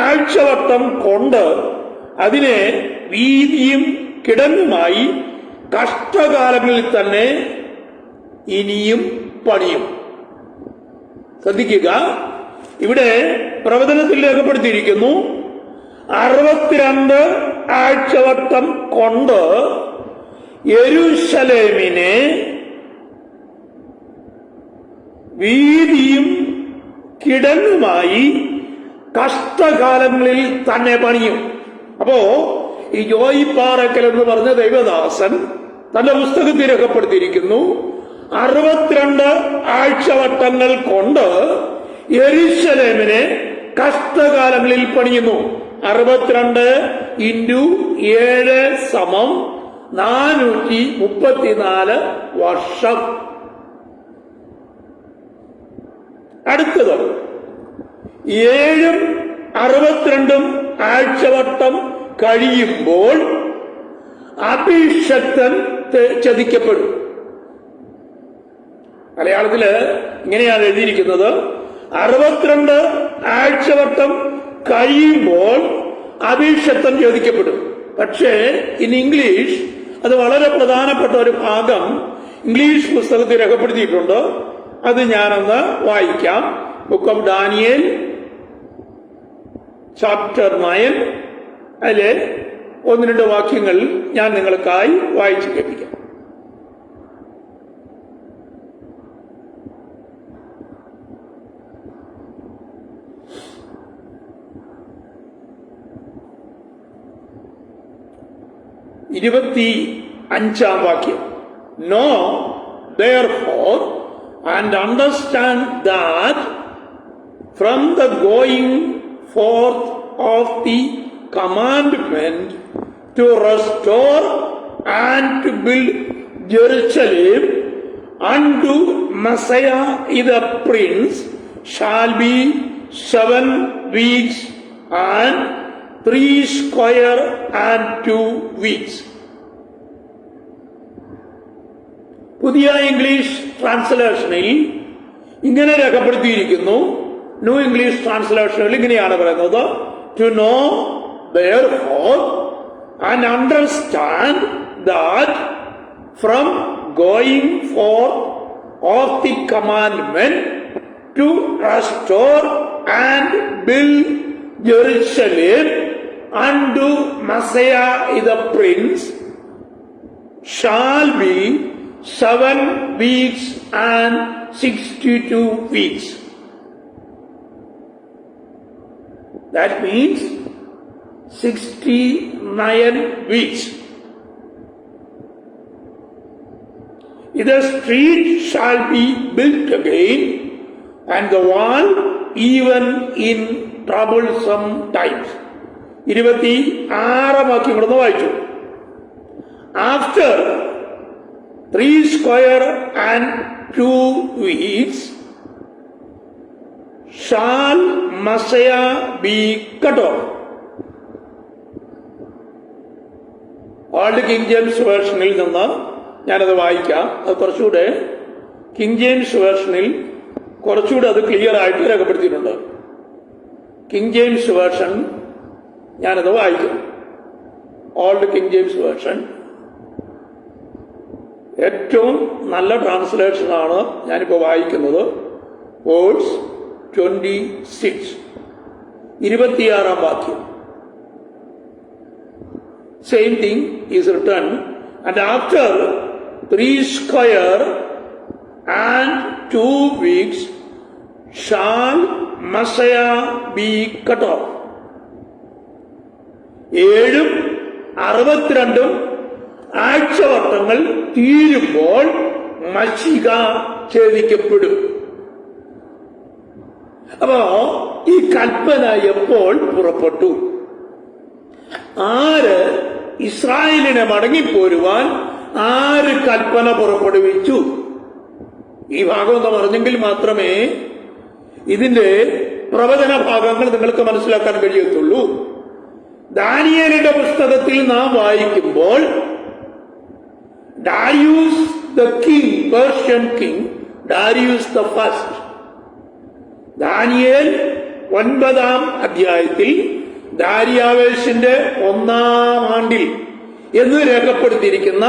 ആഴ്ചവട്ടം കൊണ്ട് അതിനെ വീതിയും കിടങ്ങുമായി കഷ്ടകാലങ്ങളിൽ തന്നെ ഇനിയും പണിയും. ശ്രദ്ധിക്കുക, ഇവിടെ പ്രവചനത്തിൽ രേഖപ്പെടുത്തിയിരിക്കുന്നു 62 ആഴ്ചവട്ടം കൊണ്ട് യെരൂശലേമിനെ വീതിയും കിടങ്ങുമായി കഷ്ടകാലങ്ങളിൽ തന്നെ പണിയും. അപ്പോ ഈ ജോയി പാറക്കൽ എന്ന് പറഞ്ഞ ദൈവദാസൻ തന്റെ പുസ്തകത്തിൽ രേഖപ്പെടുത്തിയിരിക്കുന്നു 62 ആഴ്ചവട്ടങ്ങൾ കൊണ്ട് യെരൂശലേമിനെ കഷ്ടകാലങ്ങളിൽ പണിയുന്നു. 62 × 7 = 434 വർഷം. അടുത്തത് 7 62 ആഴ്ചവട്ടം കഴിയുമ്പോൾ അഭിഷക്തൻ ചതിക്കപ്പെടും. മലയാളത്തില് ഇങ്ങനെയാണ് എഴുതിയിരിക്കുന്നത്, 62 ആഴ്ചവട്ടം കഴിയുമ്പോൾ അഭിഷക്തൻ ചോദിക്കപ്പെടും. പക്ഷേ ഇൻ ഇംഗ്ലീഷ് അത് വളരെ പ്രധാനപ്പെട്ട ഒരു ഭാഗം ഇംഗ്ലീഷ് പുസ്തകത്തിൽ രേഖപ്പെടുത്തിയിട്ടുണ്ട്. അത് ഞാനൊന്ന് വായിക്കാം. ബുക്ക് ഓഫ് ഡാനിയേൽ ചാപ്റ്റർ 9 അതിലെ 1-2 വാക്യങ്ങൾ ഞാൻ നിങ്ങൾക്കായി വായിച്ചു കേൾപ്പിക്കാം. ഇരുപത്തിയഞ്ചാം വാക്യം. Know therefore and understand that from the going forth of the commandment to restore and to build Jerusalem unto Messiah the Prince shall be 7 weeks and 62 weeks. പുതിയ ഇംഗ്ലീഷ് ട്രാൻസ്ലേഷനിൽ ഇങ്ങനെ രേഖപ്പെടുത്തിയിരിക്കുന്നു. ന്യൂ ഇംഗ്ലീഷ് ട്രാൻസ്ലേഷനിൽ ഇങ്ങനെയാണ് പറയുന്നത്, to know therefore and understand that from going forth of the commandment to restore and build Jerusalem unto Messiah the Prince shall be 7 weeks and 62 weeks. That means 69 weeks. The street shall be built again, and the wall even in troublesome times. 26 വാക്യങ്ങളൊന്ന് വായിച്ചു. After 3 square and 2 weeks shall Messiah be cut off. Old King James വേർഷനിൽ നിന്ന് ഞാനത് വായിക്കാം. അത് കുറച്ചുകൂടെ കിങ് ജെയിംസ് വേർഷനിൽ കുറച്ചുകൂടെ അത് ക്ലിയർ ആയിട്ട് രേഖപ്പെടുത്തിയിട്ടുണ്ട്. കിങ് ജെയിംസ് വേർഷൻ ഞാനത് വായിക്കാം. ഓൾഡ് കിങ് ജെയിംസ് വേർഷൻ ഏറ്റവും നല്ല ട്രാൻസ്ലേഷനാണ് ഞാനിപ്പോൾ വായിക്കുന്നത്. വേഴ്സ് 26, 26 വാക്യം. Same thing is written, and after 3 square and 2 weeks shall Messiah be cut off. 7 62 ആഴ്ചവട്ടങ്ങൾ തീരുമ്പോൾ മശിഹ ഛേദിക്കപ്പെടും. അപ്പോ ഈ കൽപ്പന എപ്പോൾ പുറപ്പെട്ടു? ആര് ഇസ്രായേലിനെ മടങ്ങിപ്പോരുവാൻ ആര് കൽപ്പന പുറപ്പെടുവിച്ചു? ഈ ഭാഗം ഒന്ന് പറഞ്ഞെങ്കിൽ മാത്രമേ ഇതിന്റെ പ്രവചന ഭാഗങ്ങൾ നിങ്ങൾക്ക് മനസ്സിലാക്കാൻ കഴിയത്തുള്ളൂ. ദാനിയേലിന്റെ പുസ്തകത്തിൽ നാം വായിക്കുമ്പോൾ Darius the king, Persian king Darius the first, ദാനിയേൽ 9-ാം അധ്യായത്തിൽ ദാരിയാവേശിന്റെ 1-ാം ആണ്ടിൽ എന്ന് രേഖപ്പെടുത്തിയിരിക്കുന്ന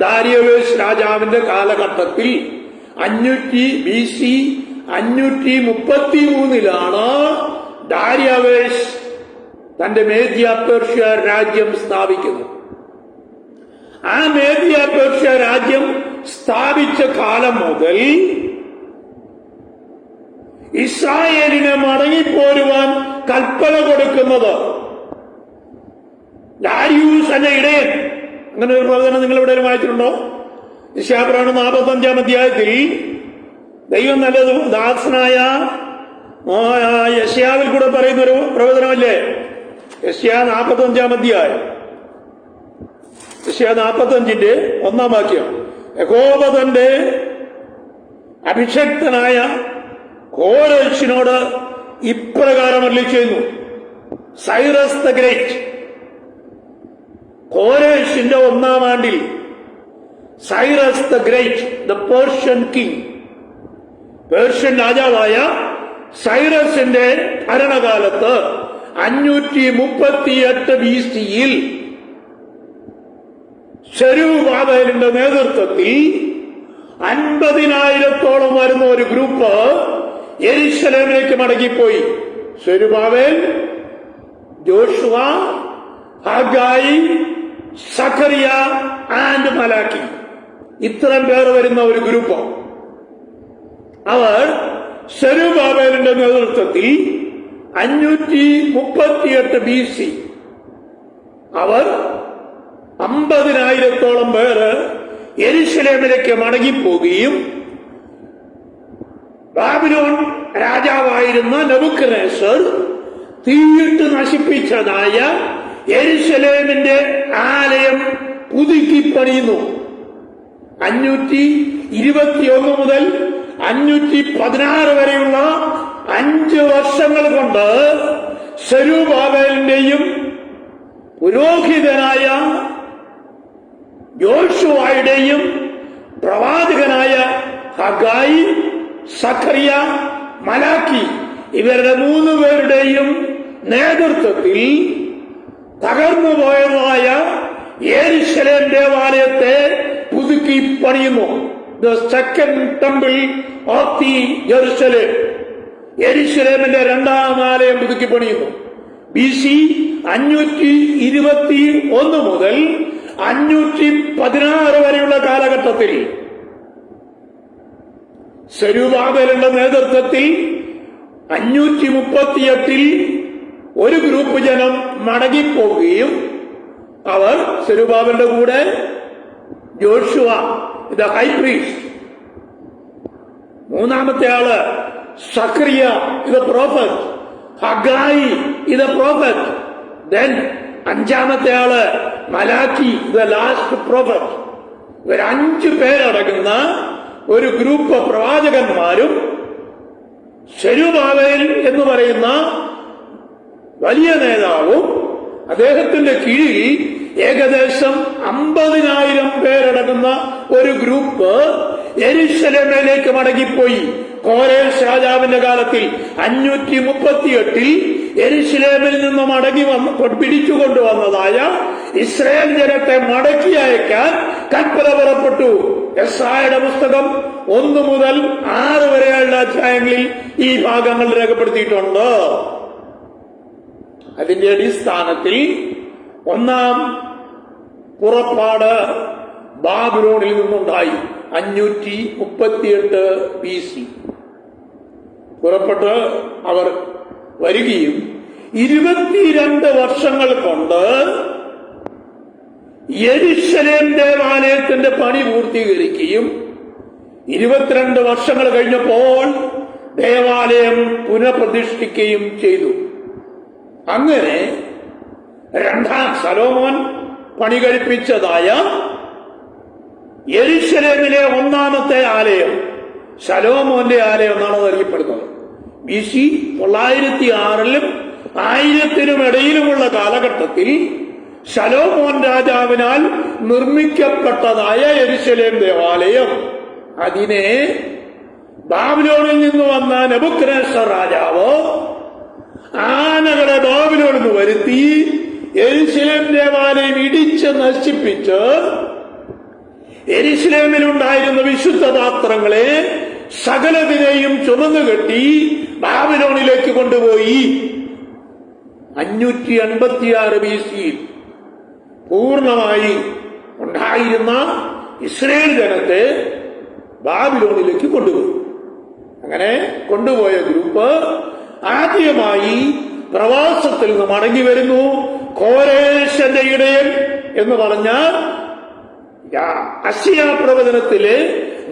ദാരിയാവേശ് രാജാവിന്റെ കാലഘട്ടത്തിൽ 500 BC 533 ദാരിയാവേശ് തന്റെ മേദ്യ പേർഷ്യ രാജ്യം സ്ഥാപിക്കുന്നത്. ആ മേദ്യ പേർഷ്യ രാജ്യം സ്ഥാപിച്ച കാലം മുതൽ ഇസ്രായേലിനെ മടങ്ങിപ്പോരുവാൻ കൽപ്പന കൊടുക്കുന്നത് ഡാരിയൂസ് എന്ന ഇടയൻ. അങ്ങനെ ഒരു പ്രവചനം നിങ്ങൾ എവിടെയും വായിച്ചിട്ടുണ്ടോ? യെശയ്യാപ്രവചനം 45-ാം അധ്യായത്തിൽ ദൈവം നല്ലത് ദാസനായ യെശയ്യാവിൽ കൂടെ പറയുന്ന ഒരു പ്രവചനമല്ലേ? യെശയ്യാ 45-ാം അധ്യായം, യെശയ്യാ 45-ന്റെ 1-ാം വാക്യം. യഹോവ തന്റെ അഭിഷക്തനായ കോരേശിനോട് ഇപ്രകാരം അരുളിച്ചെയ്യുന്നു. സൈറസ് ദ ഗ്രേറ്റ്, കോരേശിന്റെ 1-ാം ആണ്ടിൽ Cyrus the great, the Persian king, Persian രാജാവായ സൈറസിന്റെ ഭരണകാലത്ത് 538 BC-യിൽ സെരുബ്ബാബേലിന്റെ നേതൃത്വത്തിൽ 50,000-ഓളം വരുന്ന ഒരു ഗ്രൂപ്പ് യെരുശലേമിലേക്ക് മടങ്ങിപ്പോയി. സെരുബ്ബാബേൽ, ജോഷുവ, ഹഗായി, സഖറിയ ആൻഡ് മലാക്കി, ഇത്രയും പേർ വരുന്ന ഒരു ഗ്രൂപ്പ്. അവർ സെരുബ്ബാബേലിന്റെ നേതൃത്വത്തിൽ 538 BC അവർ 50,000-ഓളം പേര് യെരുശലേമിലേക്ക് മടങ്ങിപ്പോവുകയും ബാബിലോൺ രാജാവായിരുന്ന നെബൂഖദ്നേസർ തീയിട്ട് നശിപ്പിച്ചതായ യെരുശലേമിന്റെ ആലയം പുതുക്കി പണിയുന്നു. 521 മുതൽ 516 വരെയുള്ള 5 വർഷങ്ങൾ കൊണ്ട് സെരുബ്ബാബേലിന്റെയും പുരോഹിതനായ യോശുവയുടെയും പ്രവാചകനായ ഹഗായി, സഖറിയ, മലാക്കി ഇവരുടെ 3 പേരുടെയും നേതൃത്വത്തിൽ തകർന്നുപോയതായ യെരുശലേം ദേവാലയത്തെ പുതുക്കി പണിയുന്നു. The second temple of the Jerusalem, യെരുശലേമിന്റെ 2-ാം ആലയം പുതുക്കി പണിയുന്നു. BC 521 മുതൽ 516 വരെയുള്ള കാലഘട്ടത്തിൽ സെരുബ്ബാബേലിന്റെ നേതൃത്വത്തിൽ 538-ൽ ഒരു ഗ്രൂപ്പ് ജനം മടങ്ങിപ്പോവുകയും അവർ സെരുബ്ബാബേലിന്റെ കൂടെ ജോഷുവ ദ ഹൈ പ്രീസ്റ്റ്. മൂന്നാമത്തെ ആള് സക്രിയ ഇത് പ്രോഫറ്റ്, ഹഗായി ഇത് പ്രോഫറ്റ്. ദെൻ അഞ്ചാമത്തെ ആള് മലാക്കി ദ ലാസ്റ്റ് പ്രോഫറ്റ്. ഇവർ 5 പേരടങ്ങുന്ന ഒരു ഗ്രൂപ്പ് പ്രവാചകന്മാരും സെരുബാബേൽ എന്ന് പറയുന്ന വലിയ നേതാവും അദ്ദേഹത്തിന്റെ കീഴിൽ ഏകദേശം 50,000 പേരടങ്ങുന്ന ഒരു ഗ്രൂപ്പ് യെരൂശലേമിലേക്ക് മടങ്ങിപ്പോയി. കോരേശ് രാജാവിന്റെ കാലത്തിൽ 538 യെരൂശലേമിൽ നിന്ന് മടങ്ങി പിടിച്ചുകൊണ്ടുവന്നതായ ഇസ്രായേൽ ജനത്തെ മടക്കി അയക്കാൻ കൽപ്പന പുറപ്പെട്ടു. യെശയ്യായുടെ പുസ്തകം 1 മുതൽ 6 വരെയുള്ള അധ്യായങ്ങളിൽ ഈ ഭാഗങ്ങൾ രേഖപ്പെടുത്തിയിട്ടുണ്ട്. അതിന്റെ അടിസ്ഥാനത്തിൽ ഒന്നാം പുറപ്പാട് ബാബിലോണിൽ നിന്നുണ്ടായി 538 BC. പുറപ്പെട്ട് അവർ വരികയും 22 വർഷങ്ങൾ കൊണ്ട് യെരൂശലേം ദേവാലയത്തിന്റെ പണി പൂർത്തീകരിക്കുകയും 22 വർഷങ്ങൾ കഴിഞ്ഞപ്പോൾ ദേവാലയം പുനഃപ്രതിഷ്ഠിക്കുകയും ചെയ്തു. അങ്ങനെ രണ്ടാം ശലോമോൻ പണി കഴിപ്പിച്ചതായ യെരൂശലേമിലെ ഒന്നാമത്തെ ആലയം ശലോമോന്റെ ആലയം എന്നാണ് അറിയപ്പെടുന്നത്. BC 906 1000 ഇടയിലുമുള്ള കാലഘട്ടത്തിൽ ശലോമോൻ രാജാവിനാൽ നിർമ്മിക്കപ്പെട്ടതായ യെരൂശലേം ദേവാലയം, അതിനെ ബാബിലോണിൽ നിന്ന് വന്ന നെബൂഖദ്നേസർ രാജാവ് ആനകളെ ബാബിലോണിൽ നിന്ന് വരുത്തി യെരൂശലേം ദേവാലയം ഇടിച്ച് നശിപ്പിച്ച് യെരൂശലേമിലുണ്ടായിരുന്ന വിശുദ്ധ പാത്രങ്ങളെ സകലതിനെയും ചുമന്നുകെട്ടി ബാബിലോണിലേക്ക് കൊണ്ടുപോയി. 586 BC പൂർണ്ണമായി ഉണ്ടായിരുന്ന ഇസ്രായേൽ ജനത്തെ ബാബിലോണിലേക്ക് കൊണ്ടുപോയി. അങ്ങനെ കൊണ്ടുപോയ ഗ്രൂപ്പ് ആദ്യമായി പ്രവാസത്തിൽ നിന്ന് മടങ്ങി വരുന്നു. കോരേശന്റെ ഇടയൻ എന്ന് പറഞ്ഞ അശ്ശിയാ പ്രവചനത്തില്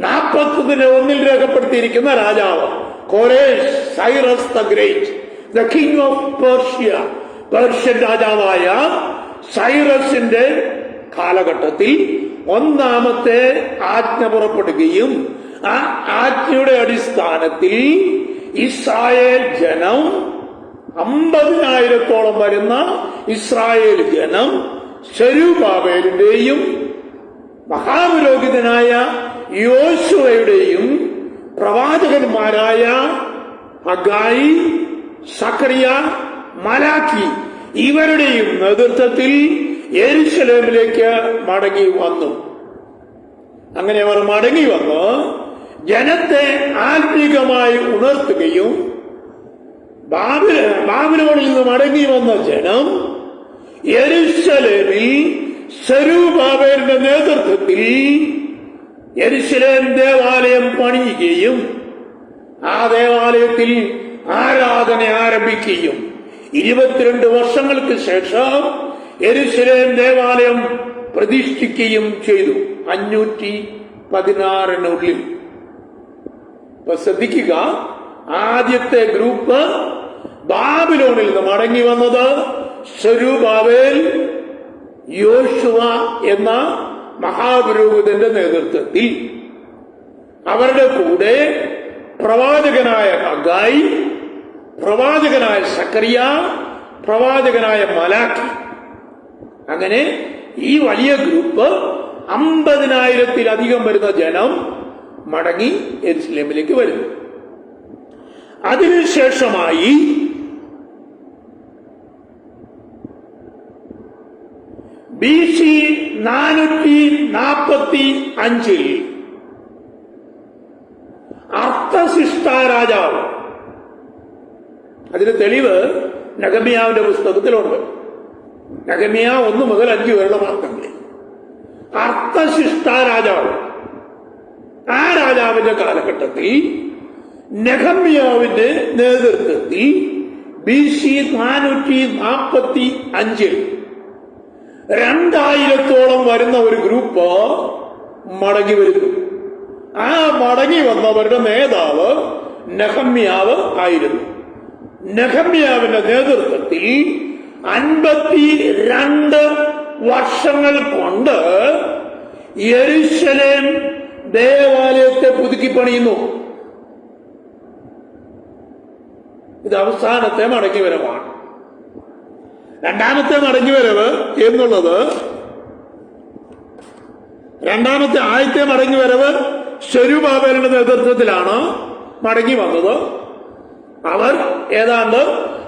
41 രേഖപ്പെടുത്തിയിരിക്കുന്ന രാജാവ് കോരേശ്, Cyrus the great, the king of Persia, Persian രാജാവായ സൈറസിന്റെ കാലഘട്ടത്തിൽ ഒന്നാമത്തെ ആജ്ഞ പുറപ്പെടുകയും ആ ആജ്ഞയുടെ അടിസ്ഥാനത്തിൽ ഇസ്രായേൽ ജനം 50,000-ഓളം വരുന്ന ഇസ്രായേൽ ജനം സെരുബാബേലിന്റെയും മഹാപുരോഹിതനായ യോശുവയുടെയും പ്രവാചകന്മാരായ ഹഗായി, സക്കറിയ, മലാക്കി ഇവരുടെയും നേതൃത്വത്തിൽ യെരൂശലേമിലേക്ക് മടങ്ങി വന്നു. അങ്ങനെ അവർ മടങ്ങി വന്ന് ജനത്തെ ആത്മീകമായി ഉണർത്തുകയും ബാബിലോണിൽ നിന്ന് മടങ്ങി വന്ന ജനം യെരൂശലേമിൽ സെരുബാബേലിന്റെ നേതൃത്വത്തിൽ യെരൂശലേം ദേവാലയം പണിയുകയും ആ ദേവാലയത്തിൽ ആരാധന ആരംഭിക്കുകയും 22 വർഷങ്ങൾക്ക് ശേഷം യെരൂശലേം ദേവാലയം പ്രതിഷ്ഠിക്കുകയും ചെയ്തു 516. ഇപ്പൊ ശ്രദ്ധിക്കുക, ആദ്യത്തെ ഗ്രൂപ്പ് ബാബിലോണിൽ നിന്ന് മടങ്ങി വന്നത് സെരുബാബേൽ, യോശുവ എന്ന മഹാപുരോഹിതന്റെ നേതൃത്വത്തിൽ. അവരുടെ കൂടെ പ്രവാചകനായ ഹഗായി, പ്രവാചകനായ സക്കറിയ, പ്രവാചകനായ മലാക്കി. അങ്ങനെ ഈ വലിയ ഗ്രൂപ്പ് 50,000-ലധികം വരുന്ന ജനം മടങ്ങി യെരൂശലേമിലേക്ക് വരുന്നു. അതിനുശേഷമായി BC 445 അർത്തശിഷ്ട രാജാവ്, അതിന് തെളിവ് നെഹെമ്യാവിന്റെ പുസ്തകത്തിലുണ്ട്. നെഹെമ്യ 1 മുതൽ 5 വരെയുള്ള വാക്യങ്ങളിൽ അർത്തശിഷ്ട രാജാവ്, ആ രാജാവിന്റെ കാലഘട്ടത്തിൽ നെഹെമ്യാവിന്റെ നേതൃത്വത്തിൽ BC 445 2000-ഓളം വരുന്ന ഒരു ഗ്രൂപ്പ് മടങ്ങി വരുന്നു. ആ മടങ്ങി വന്നവരുടെ നേതാവ് നെഹമ്യാവ് ആയിരുന്നു. നെഹമ്യാവിന്റെ നേതൃത്വത്തിൽ 52 വർഷങ്ങൾ കൊണ്ട് യെരൂശലേം ദേവാലയത്തെ പുതുക്കി പണിയുന്നു. ഇത് അവസാനത്തെ മടങ്ങിവരവാണ്. രണ്ടാമത്തെ മടങ്ങിവരവ് എന്നുള്ളത് ആദ്യത്തെ മടങ്ങിവരവ് സെരുബ്ബാബേലിന്റെ നേതൃത്വത്തിലാണ് മടങ്ങി വന്നത്. അവർ ഏതാണ്ട്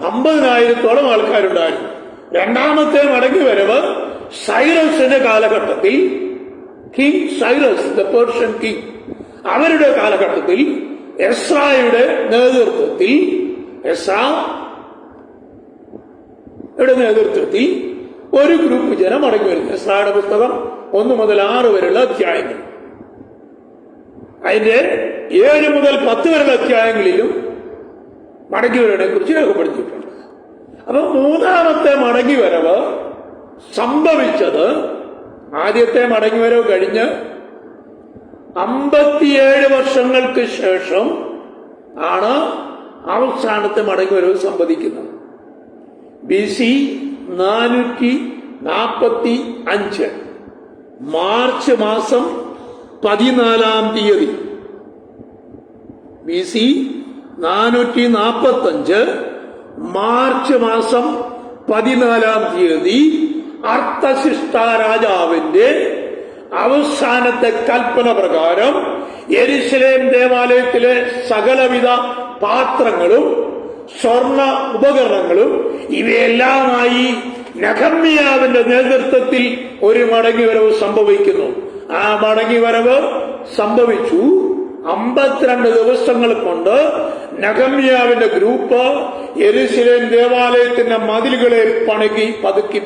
50,000-ഓളം ആൾക്കാരുണ്ടായിരുന്നു. രണ്ടാമത്തെ മടങ്ങിവരവ് സൈറസിന്റെ കാലഘട്ടത്തിൽ, king Cyrus the Persian king, അവരുടെ കാലഘട്ടത്തിൽ എസ്രായുടെ നേതൃത്വത്തിൽ ഒരു ഗ്രൂപ്പ് ജനം മടങ്ങി വരുന്നു. എസ്രായുടെ പുസ്തകം 1 മുതൽ 6 വരെയുള്ള അധ്യായങ്ങൾ, അതിന്റെ 7 മുതൽ 10 വരെയുള്ള അധ്യായങ്ങളിലും മടങ്ങിവരവിനെ കുറിച്ച് രേഖപ്പെടുത്തിയിട്ടുണ്ട്. അപ്പൊ മൂന്നാമത്തെ മടങ്ങിവരവ് സംഭവിച്ചത്, ആദ്യത്തെ മടങ്ങിവരവ് കഴിഞ്ഞ് 57 വർഷങ്ങൾക്ക് ശേഷം ആണ് അവസാനത്തെ മടങ്ങിവരവ് സംഭവിക്കുന്നത്. BC 445 മാർച്ച് മാസം 14-ാം തീയതി, BC 445 മാർച്ച് മാസം 14-ാം തീയതി അർത്ഥശിഷ്ട രാജാവിന്റെ അവസാനത്തെ കൽപ്പന പ്രകാരം യെരൂശലേം ദേവാലയത്തിലെ സകലവിധ പാത്രങ്ങളും സ്വർണ ഉപകരണങ്ങളും ഇവയെല്ലാമായി നെഹമ്യാവിന്റെ നേതൃത്വത്തിൽ ഒരു മടങ്ങിവരവ് സംഭവിക്കുന്നു. ആ മടങ്ങിവരവ് സംഭവിച്ചു 52 ദിവസങ്ങൾ കൊണ്ട് നെഹമ്യാവിന്റെ ഗ്രൂപ്പ് യെരൂശലേം ദേവാലയത്തിന്റെ മതിലുകളെ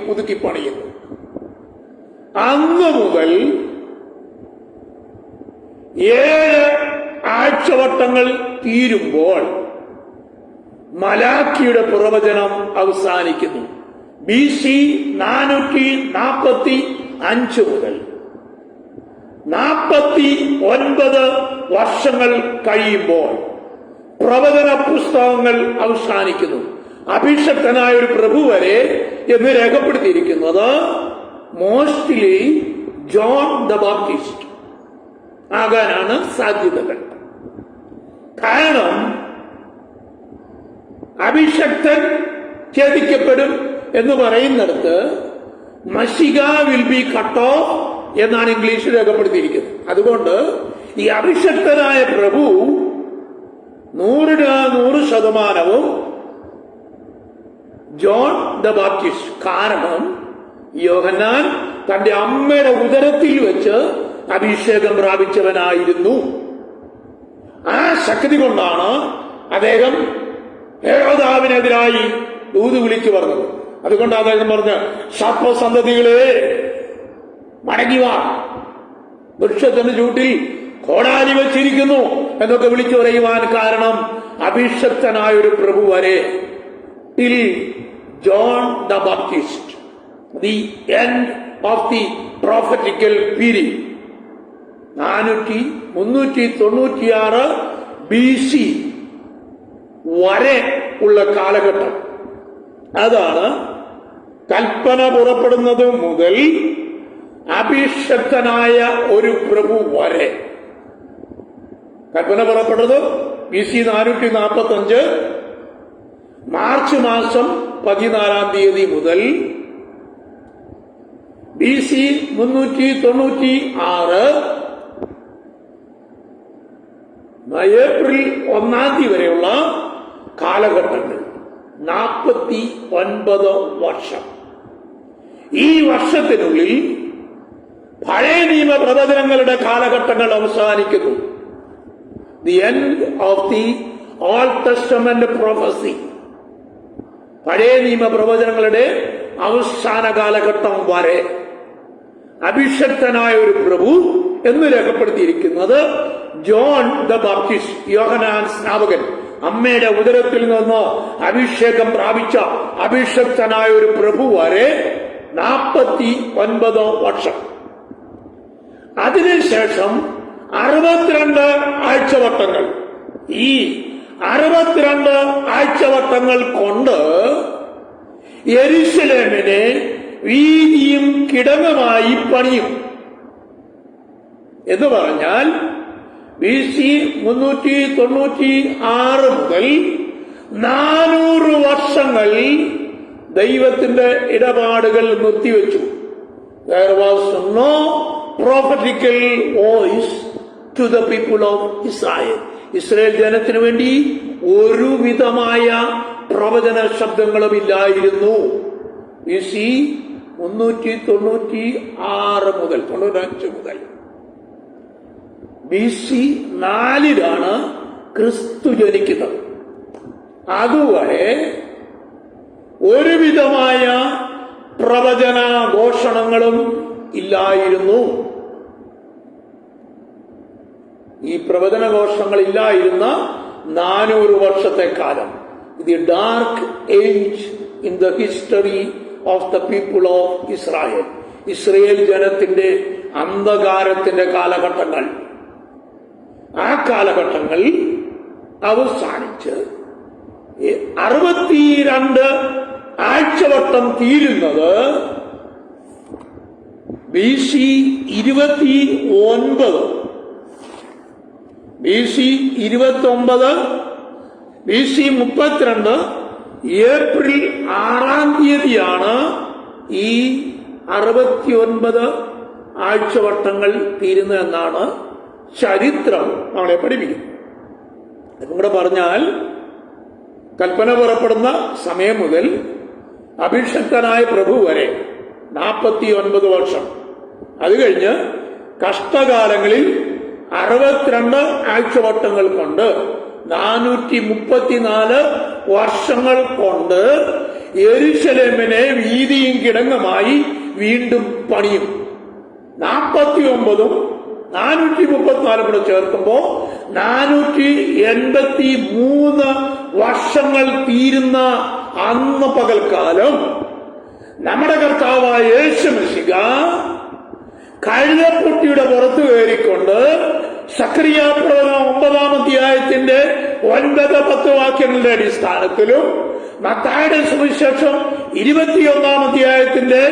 പുതുക്കി പണിയുന്നു. അന്ന് മുതൽ 7 ആഴ്ചവട്ടങ്ങൾ തീരുമ്പോൾ മലാക്കിയുടെ പ്രവചനം അവസാനിക്കുന്നു. BC 445 മുതൽ 49 വർഷങ്ങൾ കഴിയുമ്പോൾ പ്രവചന പുസ്തകങ്ങൾ അവസാനിക്കുന്നു. അഭിഷക്തനായ ഒരു പ്രഭു വരെ എന്ന് രേഖപ്പെടുത്തിയിരിക്കുന്നത് മോസ്റ്റ്ലി ജോൺ ദ ബാപ്റ്റിസ്റ്റ് ആകാനാണ് സാധ്യതകൾ. കാരണം അഭിഷക്തൻ ഛേദിക്കപ്പെടും എന്ന് പറയുന്നിടത്ത് മശിക വിൽ ബി കട്ട് ഓഫ് എന്നാണ് ഇംഗ്ലീഷിൽ രേഖപ്പെടുത്തിയിരിക്കുന്നത്. അതുകൊണ്ട് ഈ അഭിഷക്തനായ പ്രഭു 100% ജോൺ ദ ബാപ്റ്റിസ്റ്റ്. കാരണം യോഹന്നാൻ തന്റെ അമ്മയുടെ ഉദരത്തിൽ വെച്ച് അഭിഷേകം പ്രാപിച്ചവനായിരുന്നു. ആ ശക്തി കൊണ്ടാണ് അദ്ദേഹം ഹെരോദാവിനെതിരായി ദൂത് വിളിച്ചു പറഞ്ഞത്. അതുകൊണ്ട് അദ്ദേഹം പറഞ്ഞ സർപ്പസന്തതികളെ മടങ്ങിവാ, വൃക്ഷത്തിന്റെ ചൂട്ടിൽ കോടാലി വച്ചിരിക്കുന്നു എന്നൊക്കെ വിളിച്ചു പറയുവാൻ കാരണം അഭിഷക്തനായ ഒരു പ്രഭു വരെ, till John the Baptist, the end of the prophetical period, 396 BC വരെ ഉള്ള കാലഘട്ടം. അതാണ് കൽപ്പന പുറപ്പെടുന്നത് മുതൽ അഭിഷക്തനായ ഒരു പ്രഭു വരെ. കൽപ്പന പുറപ്പെട്ടത് BC 445 മാർച്ച് മാസം 14-ാം തീയതി മുതൽ BC 396 ഏപ്രിൽ 1-ാം തീയതി വരെയുള്ള കാലഘട്ടങ്ങൾ, 49 വർഷം. ഈ വർഷത്തിനുള്ളിൽ പഴയ നിയമ പ്രവചനങ്ങളുടെ കാലഘട്ടങ്ങൾ അവസാനിക്കുന്നു. The end of the old testament prophecy, പഴയ നിയമ പ്രവചനങ്ങളുടെ അവസാന കാലഘട്ടം വരെ അഭിഷക്തനായ ഒരു പ്രഭു എന്ന് രേഖപ്പെടുത്തിയിരിക്കുന്നത് ജോൺ ദ ബാപ്റ്റിസ്റ്റ്, യോഹന്നാൻ സ്നാപകൻ, അമ്മയുടെ ഉദരത്തിൽ നിന്ന് അഭിഷേകം പ്രാപിച്ച അഭിഷക്തനായ ഒരു പ്രഭു വരെ 49 വർഷം. അതിനുശേഷം 62 ആഴ്ചവട്ടങ്ങൾ. ഈ 62 ആഴ്ചവട്ടങ്ങൾ കൊണ്ട് യെരൂശലേമിനെ വീതിയും കിടങ്ങുമായി പണിയും. എന്ന് പറഞ്ഞാൽ BC 396 മുതൽ 400 വർഷങ്ങൾ ദൈവത്തിന്റെ ഇടപാടുകൾ നിർത്തിവെച്ചു. There was no prophetical voice to the people of Israel. Israel ജനത്തിനു വേണ്ടി ഒരു വിധമായ പ്രവചന ശബ്ദങ്ങളും ഇല്ലായിരുന്നു. BC 396 മുതൽ 95 മുതൽ BC 4 ക്രിസ്തു ജനിക്കുന്നത്. അതുവരെ ഒരുവിധമായ പ്രവചന ഘോഷണങ്ങളും ഇല്ലായിരുന്നു. ഈ പ്രവചന ഘോഷങ്ങൾ ഇല്ലായിരുന്ന 400 വർഷത്തെ കാലം, the dark age in the history of the people of Israel, Israel ജനത്തിന്റെ അന്ധകാരത്തിന്റെ കാലഘട്ടങ്ങൾ. ആ കാലഘട്ടങ്ങൾ അവസാനിച്ച് 62 ആഴ്ചവട്ടം തീരുന്നത് BC 29, BC 29, BC 32 ഏപ്രിൽ 6 ഈ 69 ആഴ്ചവട്ടങ്ങൾ തീരുന്നതെന്നാണ് ചരിത്രം നമ്മളെ പഠിപ്പിക്കുന്നത്. അതുകൂടെ പറഞ്ഞാൽ കൽപ്പന പുറപ്പെടുന്ന സമയം മുതൽ അഭിഷക്തനായ പ്രഭു വരെ 49 വർഷം. അത് കഴിഞ്ഞ് കഷ്ടകാലങ്ങളിൽ 62 ആഴ്ചവട്ടങ്ങൾ കൊണ്ട് 434 വർഷങ്ങൾ കൊണ്ട് യെരൂശലേമിനെ വീതിയും കിടങ്ങുമായി വീണ്ടും പണിയും. 49 434 കൂടെ ചേർക്കുമ്പോ 483 വർഷങ്ങൾ തീരുന്ന അന്ന് പകൽക്കാലം നമ്മുടെ കർത്താവായ യേശു മിശിഹ കഴുതക്കുട്ടിയുടെ പുറത്തു കയറിക്കൊണ്ട് സക്കറിയ പ്രവചനം 9-ാം അധ്യായത്തിന്റെ 9-10 വാക്യങ്ങളുടെ അടിസ്ഥാനത്തിലും മത്തായിയുടെ സുവിശേഷം 21-ാം അധ്യായത്തിന്റെ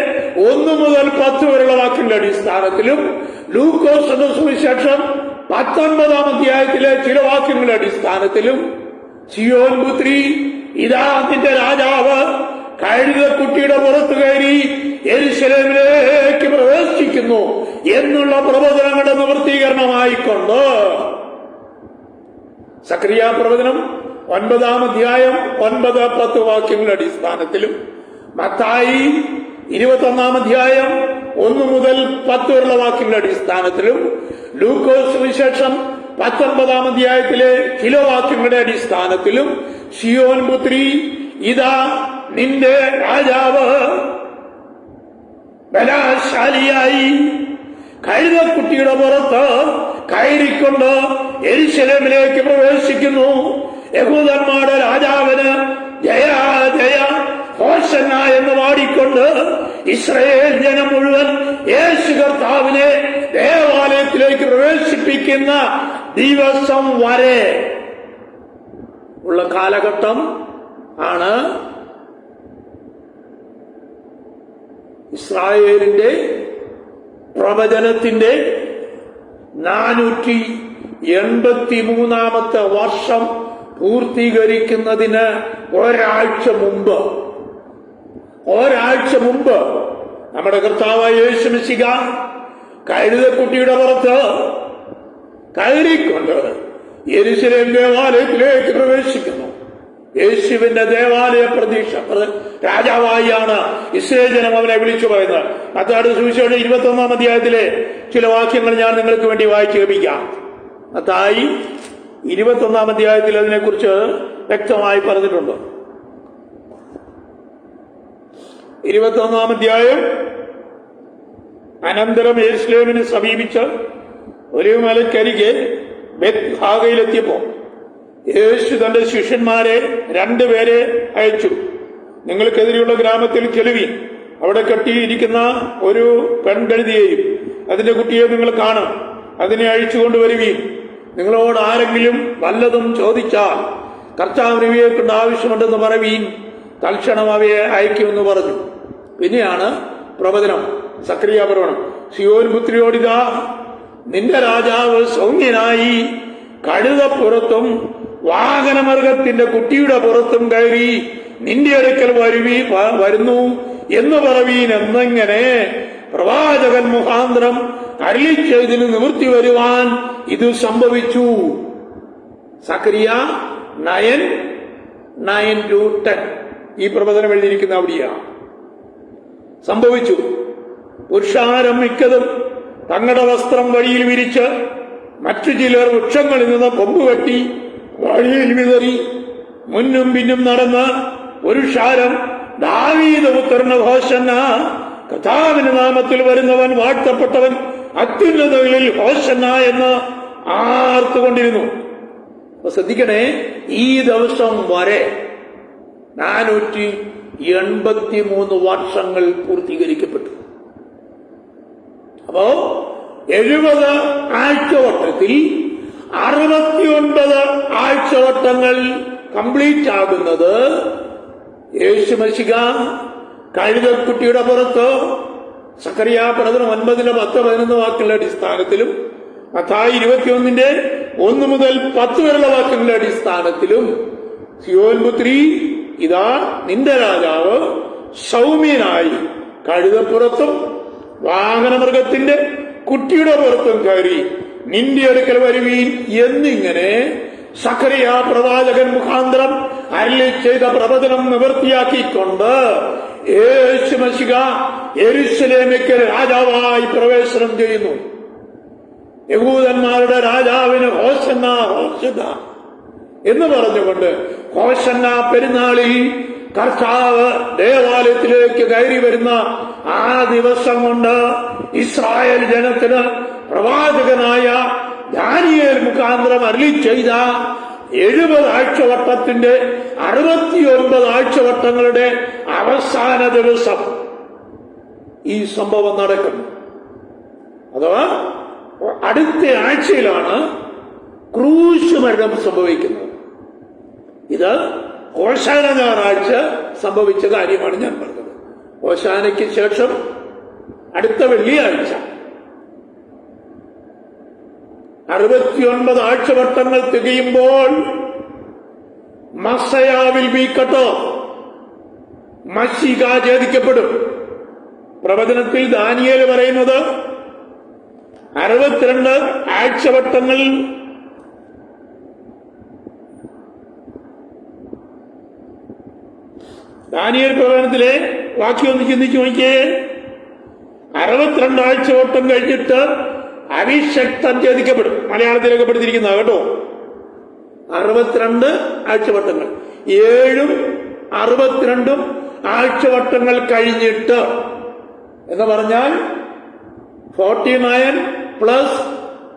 1 മുതൽ 10 വരെയുള്ള വാക്യങ്ങളുടെ അടിസ്ഥാനത്തിലും ലൂക്കോസിന്റെ സുവിശേഷം 19-ാം അധ്യായത്തിലെ ചില വാക്യങ്ങളുടെ അടിസ്ഥാനത്തിലും സിയോൻ പുത്രി ഇതാ നിന്റെ രാജാവ് കഴുതക്കുട്ടിയുടെ പുറത്തു കയറി യെരൂശലേമിലേക്ക് പ്രവേശിക്കുന്നു എന്നുള്ള പ്രവചനങ്ങളുടെ നിവൃത്തീകരണമായിക്കൊണ്ട് സക്കറിയ പ്രവചനം 9-ാം അധ്യായം 9-10 വാക്യങ്ങളുടെ അടിസ്ഥാനത്തിലും മത്തായി 21-ാം അധ്യായം 1 മുതൽ 10 വരെയുള്ള വാക്യങ്ങളുടെ അടിസ്ഥാനത്തിലും ലൂക്കോസ് വിശേഷം 19-ാം അധ്യായത്തിലെ ചില വാക്യങ്ങളുടെ അടിസ്ഥാനത്തിലും സിയോൻ പുത്രി ഇതാ നിന്റെ രാജാവ് ബലശാലിയായി കഴുതക്കുട്ടിയുടെ പുറത്ത് കയറിക്കൊണ്ട് യെരൂശലേമിലേക്ക് പ്രവേശിക്കുന്നു, യഹൂദന്മാരുടെ രാജാവിന് ജയ ജയ ഹോശന്ന എന്ന് പാടിക്കൊണ്ട് ഇസ്രായേൽ ജനം മുഴുവൻ യേശു കർത്താവിനെ ദേവാലയത്തിലേക്ക് പ്രവേശിപ്പിക്കുന്ന ദിവസം വരെ ഉള്ള കാലഘട്ടം ആണ് ഇസ്രായേലിന്റെ പ്രവചനത്തിന്റെ 483-ാമത്തെ വർഷം പൂർത്തീകരിക്കുന്നതിന് ഒരാഴ്ച മുമ്പ് നമ്മുടെ കർത്താവായ യേശു മിശിഹ കഴുതക്കുട്ടിയുടെ പുറത്ത് കയറിക്കൊണ്ട് യെരൂശലേം ദേവാലയത്തിലേക്ക് പ്രവേശിക്കുന്നു. യേശുവിന്റെ ദേവാലയ പ്രതീക്ഷ രാജാവായാണ് ഇസ്രായേൽ ജനം അവനെ വിളിച്ചു പറയുന്നത്. മത്തായിയുടെ സുവിശേഷം 21-ാം അധ്യായത്തിലെ ചില വാക്യങ്ങൾ ഞാൻ നിങ്ങൾക്ക് വേണ്ടി വായിച്ചു കേൾപ്പിക്കാം. മത്തായി 21-ാം അധ്യായത്തിൽ അതിനെക്കുറിച്ച് വ്യക്തമായി പറഞ്ഞിട്ടുണ്ട്. 21-ാം അധ്യായം അനന്തരം യെരൂശലേമിനെ സമീപിച്ച് ഒലിവുമലക്കരികെ ബെത്ത്ഹാഗയിലെത്തിയപ്പോ യേശു തന്റെ ശിഷ്യന്മാരെ 2 പേരെ അയച്ചു. നിങ്ങൾക്കെതിരെയുള്ള ഗ്രാമത്തിൽ ചെലുവീൻ, അവിടെ കെട്ടിയിരിക്കുന്ന ഒരു പെൺകഴുതിയെയും അതിന്റെ കുട്ടിയെ നിങ്ങൾ കാണും, അതിനെ അഴിച്ചുകൊണ്ടുവരുവീൻ. നിങ്ങളോട് ആരെങ്കിലും വല്ലതും ചോദിച്ചാൽ കർത്താവിന് ഇവയെ കൊണ്ട് ആവശ്യമുണ്ടെന്ന് പറവീൻ, തൽക്ഷണം അവയെ അയക്കുമെന്ന് പറഞ്ഞു. പിന്നെയാണ് പ്രവചനം, സക്രിയ പ്രവചനം. സിയോൻ പുത്രിയോടിതാ, നിന്റെ രാജാവ് സൗമ്യനായി കഴുതപ്പുറത്തും വാഹനമൃഗത്തിന്റെ കുട്ടിയുടെ പുറത്തും കയറി നിന്റെ അടുക്കൽ വരുന്നു എന്ന് പറവീൻ എന്നിങ്ങനെ പ്രവാചകൻ മുഖാന്തരം അരുളിച്ചതിന് നിവൃത്തി വരുവാൻ ഇത് സംഭവിച്ചു. സക്രിയ 9:9-10 ഈ പ്രവചനം എഴുതിയിരിക്കുന്ന അവിടെയാണ്. സംഭവിച്ചു. പുരുഷാരം മിക്കതും തങ്ങളുടെ വസ്ത്രം വഴിയിൽ വിരിച്ച് മറ്റു ചിലർ വൃക്ഷങ്ങളിൽ നിന്ന് കൊമ്പ് വെട്ടി വഴിയിൽ വിതറി മുന്നും പിന്നും നടന്ന് പുരുഷാരം ദാവീദ് പുത്രന് ഹോശന്ന, കർത്താവിന്റെ നാമത്തിൽ വരുന്നവൻ വാഴ്ത്തപ്പെട്ടവൻ, അത്യുന്നതങ്ങളിൽ ഹോശന്ന എന്ന് ആർത്തുകൊണ്ടിരുന്നു. ശ്രദ്ധിക്കണേ, ഈ ദിവസം വരെ 483 വർഷങ്ങൾ പൂർത്തീകരിക്കപ്പെട്ടു. അപ്പോ 70 ആഴ്ചവട്ടത്തിൽ 69 ആഴ്ചവട്ടങ്ങൾ കംപ്ലീറ്റ് ആകുന്നത് യേശുമശിഹ കഴുതക്കുട്ടിയുടെ പുറത്ത് സക്കറിയ പ്രവചനം 9:10-11 വാക്കുകളുടെ അടിസ്ഥാനത്തിലും മത്തായി 21:1 മുതൽ 10 വരെയുള്ള വാക്കുകളുടെ അടിസ്ഥാനത്തിലും സിയോൻ പുത്രി, ഇതാ നിന്റെ രാജാവ് സൗമ്യനായി കഴുതപ്പുറത്തും വാഹനമൃഗത്തിന്റെ കുട്ടിയുടെ പുറത്തും കയറി നിന്റെ അടുക്കൽ വരുവീൻ എന്നിങ്ങനെ സക്കറിയ പ്രവാചകൻ മുഖാന്തരം അരുളി ചെയ്ത പ്രവചനം നിവൃത്തിയാക്കിക്കൊണ്ട് യേശുമശിഹ യെരൂശലേമിലേക്ക് രാജാവായി പ്രവേശനം ചെയ്യുന്നു. യഹൂദന്മാരുടെ രാജാവിന് ഹോശന്ന ഹോശന്ന എന്ന് പറഞ്ഞുകൊണ്ട് ഹോശന്ന പെരുന്നാളിൽ കർത്താവ് ദേവാലയത്തിലേക്ക് കയറി വരുന്ന ആ ദിവസം കൊണ്ട് ഇസ്രായേൽ ജനത്തിന് പ്രവാചകനായ ദാനിയേൽ മുഖാന്തരം അരുളി ചെയ്ത 70 ആഴ്ചവട്ടത്തിന്റെ 69 ആഴ്ചവട്ടങ്ങളുടെ അവസാന ദിവസം ഈ സംഭവം നടക്കുന്നു. അഥവാ അടുത്ത ആഴ്ചയിലാണ് ക്രൂശ് മരണം സംഭവിക്കുന്നത്. ഇത് ഹോശാന ഞായറാഴ്ച സംഭവിച്ച കാര്യമാണ് ഞാൻ പറഞ്ഞത്. ഹോശാനയ്ക്ക് ശേഷം അടുത്ത വെള്ളിയാഴ്ച 69 ആഴ്ചവട്ടങ്ങൾ തികയുമ്പോൾ മസ്സയാവിൽ ബീക്കട്ടോ മശീഹ ഛേദിക്കപ്പെടും. പ്രവചനത്തിൽ ദാനിയേൽ പറയുന്നത് 62 ആഴ്ചവട്ടങ്ങൾ ദാനിയേൽ പ്രവചനത്തിലെ വാക്യം ഒന്ന് ചിന്തിച്ചു നോക്കിയേ. 62 ആഴ്ചവട്ടം കഴിഞ്ഞിട്ട് അഭിഷക്തൻ ഛേദിക്കപ്പെടും. മലയാളത്തിൽ രേഖപ്പെടുത്തിയിരിക്കുന്ന കേട്ടോ. 62 ആഴ്ചവട്ടങ്ങൾ, 7ഉം 62ഉം ആഴ്ചവട്ടങ്ങൾ കഴിഞ്ഞിട്ട് എന്ന് പറഞ്ഞാൽ 49 +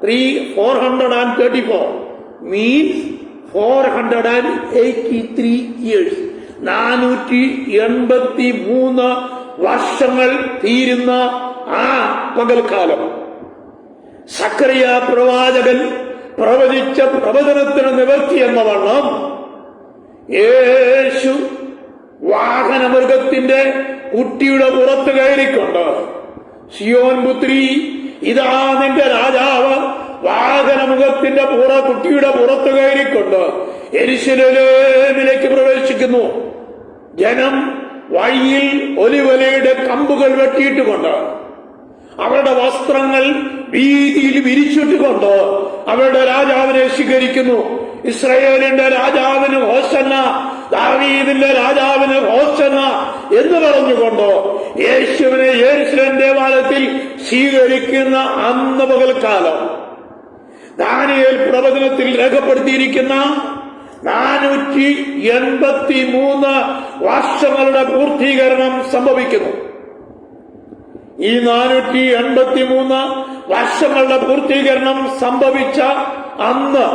3 434 മീൻസ് 483 years. 483 വർഷങ്ങൾ തീരുന്ന ആ പകൽക്കാലം സക്കറിയ പ്രവാചകൻ പ്രവചിച്ച പ്രവചനത്തിന് നിവർത്തി എന്ന വണ്ണം യേശു വാഹനമൃഗത്തിന്റെ കുട്ടിയുടെ പുറത്ത് കയറിക്കൊണ്ട് സിയോൻ പുത്രി, ഇതാ നിന്റെ രാജാവ് വാഹനമുഖത്തിന്റെ കുട്ടിയുടെ പുറത്ത് കയറിക്കൊണ്ട് യെരൂശലേമിലേക്ക് പ്രവേശിക്കുന്നു. ജനം വഴിയിൽ ഒലിവലയുടെ കമ്പുകൾ വെട്ടിയിട്ടുകൊണ്ട് അവരുടെ വസ്ത്രങ്ങൾ വീതിയിൽ വിരിച്ചിട്ടുകൊണ്ട് അവരുടെ രാജാവിനെ സ്വീകരിക്കുന്നു. ഇസ്രായേലിന്റെ രാജാവിന് ഹോശന്ന, ദാവീദിന്റെ രാജാവിന് ഹോശന്ന എന്ന് പറഞ്ഞുകൊണ്ട് യേശുവിനെ യെരൂശലേം ദേവാലയത്തിൽ സ്വീകരിക്കുന്ന അന്ന് പകൽക്കാലം ദാനിയേൽ പ്രവചനത്തിൽ രേഖപ്പെടുത്തിയിരിക്കുന്ന 483 വർഷങ്ങളുടെ പൂർത്തീകരണം സംഭവിക്കുന്നു. ഈ 483 വർഷങ്ങളുടെ പൂർത്തീകരണം സംഭവിച്ച അന്ന്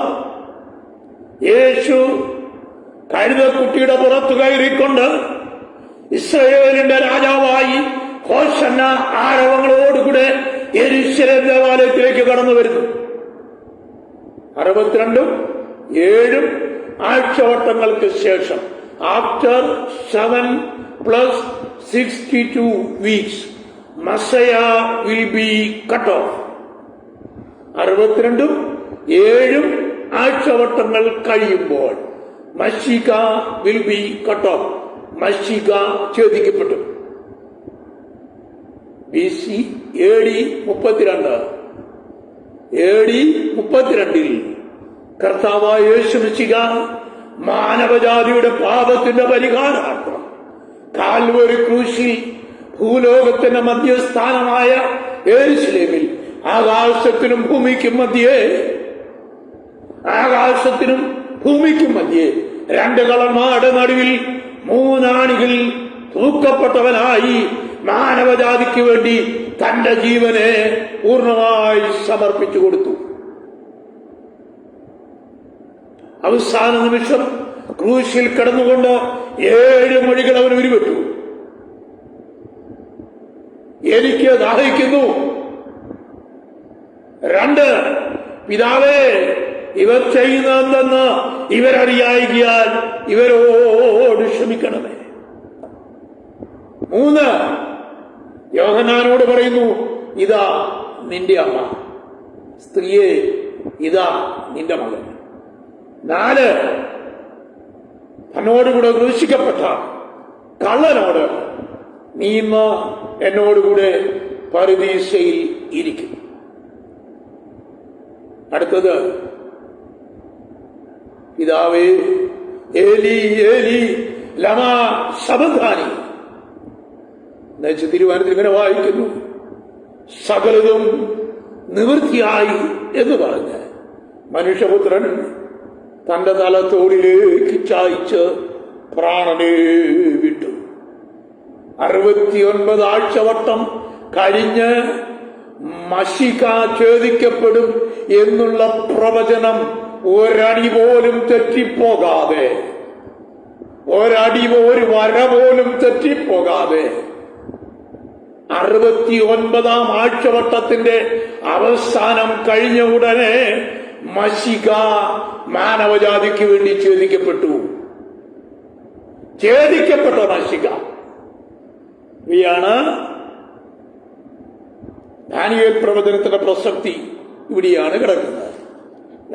യേശു കഴുതക്കുട്ടിയുടെ പുറത്തു കയറിക്കൊണ്ട് ഇസ്രായേലിന്റെ രാജാവായി ഹോശന്ന ആരവങ്ങളോടുകൂടെ യെരൂശലേം ദേവാലയത്തിലേക്ക് കടന്നു വരുന്നു. 62 7 ആഴ്ചവട്ടങ്ങൾക്ക് ശേഷം, after 7 + 62 weeks, Messiah will be cut off. 62 7 ആഴ്ചവട്ടങ്ങൾ കഴിയുമ്പോൾ മശീഹ വിൽ ബി കട്ട് ഓഫ്. മശീഹ ഛേദിക്കപ്പെട്ടു. BC AD 32 AD 32 കർത്താവായ യേശു മശീഹ മാനവജാതിയുടെ പാപത്തിന്റെ പരിഹാരാർത്ഥം കാൽവരി ക്രൂശിൽ ഭൂലോകത്തിന്റെ മധ്യസ്ഥാനമായ യെരൂശലേമിൽ ആകാശത്തിനും ഭൂമിക്കും മധ്യേ 2 കള്ളന്മാരുടെ നടുവിൽ 3 ആണികൾ തൂക്കപ്പെട്ടവനായി മാനവജാതിക്ക് വേണ്ടി തന്റെ ജീവനെ പൂർണ്ണമായി സമർപ്പിച്ചു കൊടുത്തു. അവസാന നിമിഷം ക്രൂശിൽ കിടന്നുകൊണ്ട് 7 മൊഴികൾ അവൻ ഉരുവിട്ടു. എനിക്ക് ദാഹിക്കുന്നു. 2 പിതാവേ, ഇവർ ചെയ്യുന്നതെന്ന് ഇവരറിയായികയാൽ ഇവരോട് ക്ഷമിക്കണമേ. 3 യോഹന്നാനോട് പറയുന്നു, ഇതാ നിന്റെ അമ്മ. സ്ത്രീയെ, ഇതാ നിന്റെ മകൻ. 4 തന്നോടുകൂടെ ക്രൂശിക്കപ്പെട്ട കള്ളനോട്, നീ ഇന്ന് എന്നോടുകൂടെ പറുദീസയിൽ ഇരിക്കും. അടുത്തത്, പിതാവേ, ഏലി ഏലി ലമാ ശബക്താനി. തിരുവനന്തപുരത്തിൽ ഇങ്ങനെ വായിക്കുന്നു, സകലതും നിവൃത്തിയായി എന്ന് പറഞ്ഞ് മനുഷ്യപുത്രൻ തന്റെ തലത്തോടിലേക്ക് ചായ്ച്ച് പ്രാണനെ വിട്ടു. 69 ആഴ്ചവട്ടം കഴിഞ്ഞ് മശീഹ ഛേദിക്കപ്പെടും എന്നുള്ള പ്രവചനം ഒരടി പോലും തെറ്റിപ്പോകാതെ, ഒരു വര പോലും തെറ്റിപ്പോകാതെ 69 ആഴ്ചവട്ടത്തിന്റെ അവസാനം കഴിഞ്ഞ ഉടനെ മശീഹ മാനവജാതിക്ക് വേണ്ടി ഛേദിക്കപ്പെട്ടു. ഛേദിക്കപ്പെട്ട മശീഹ ഇവയാണ് ദാനിയേൽ പ്രവചനത്തിന്റെ പ്രസക്തി ഇവിടെയാണ് കിടക്കുന്നത്.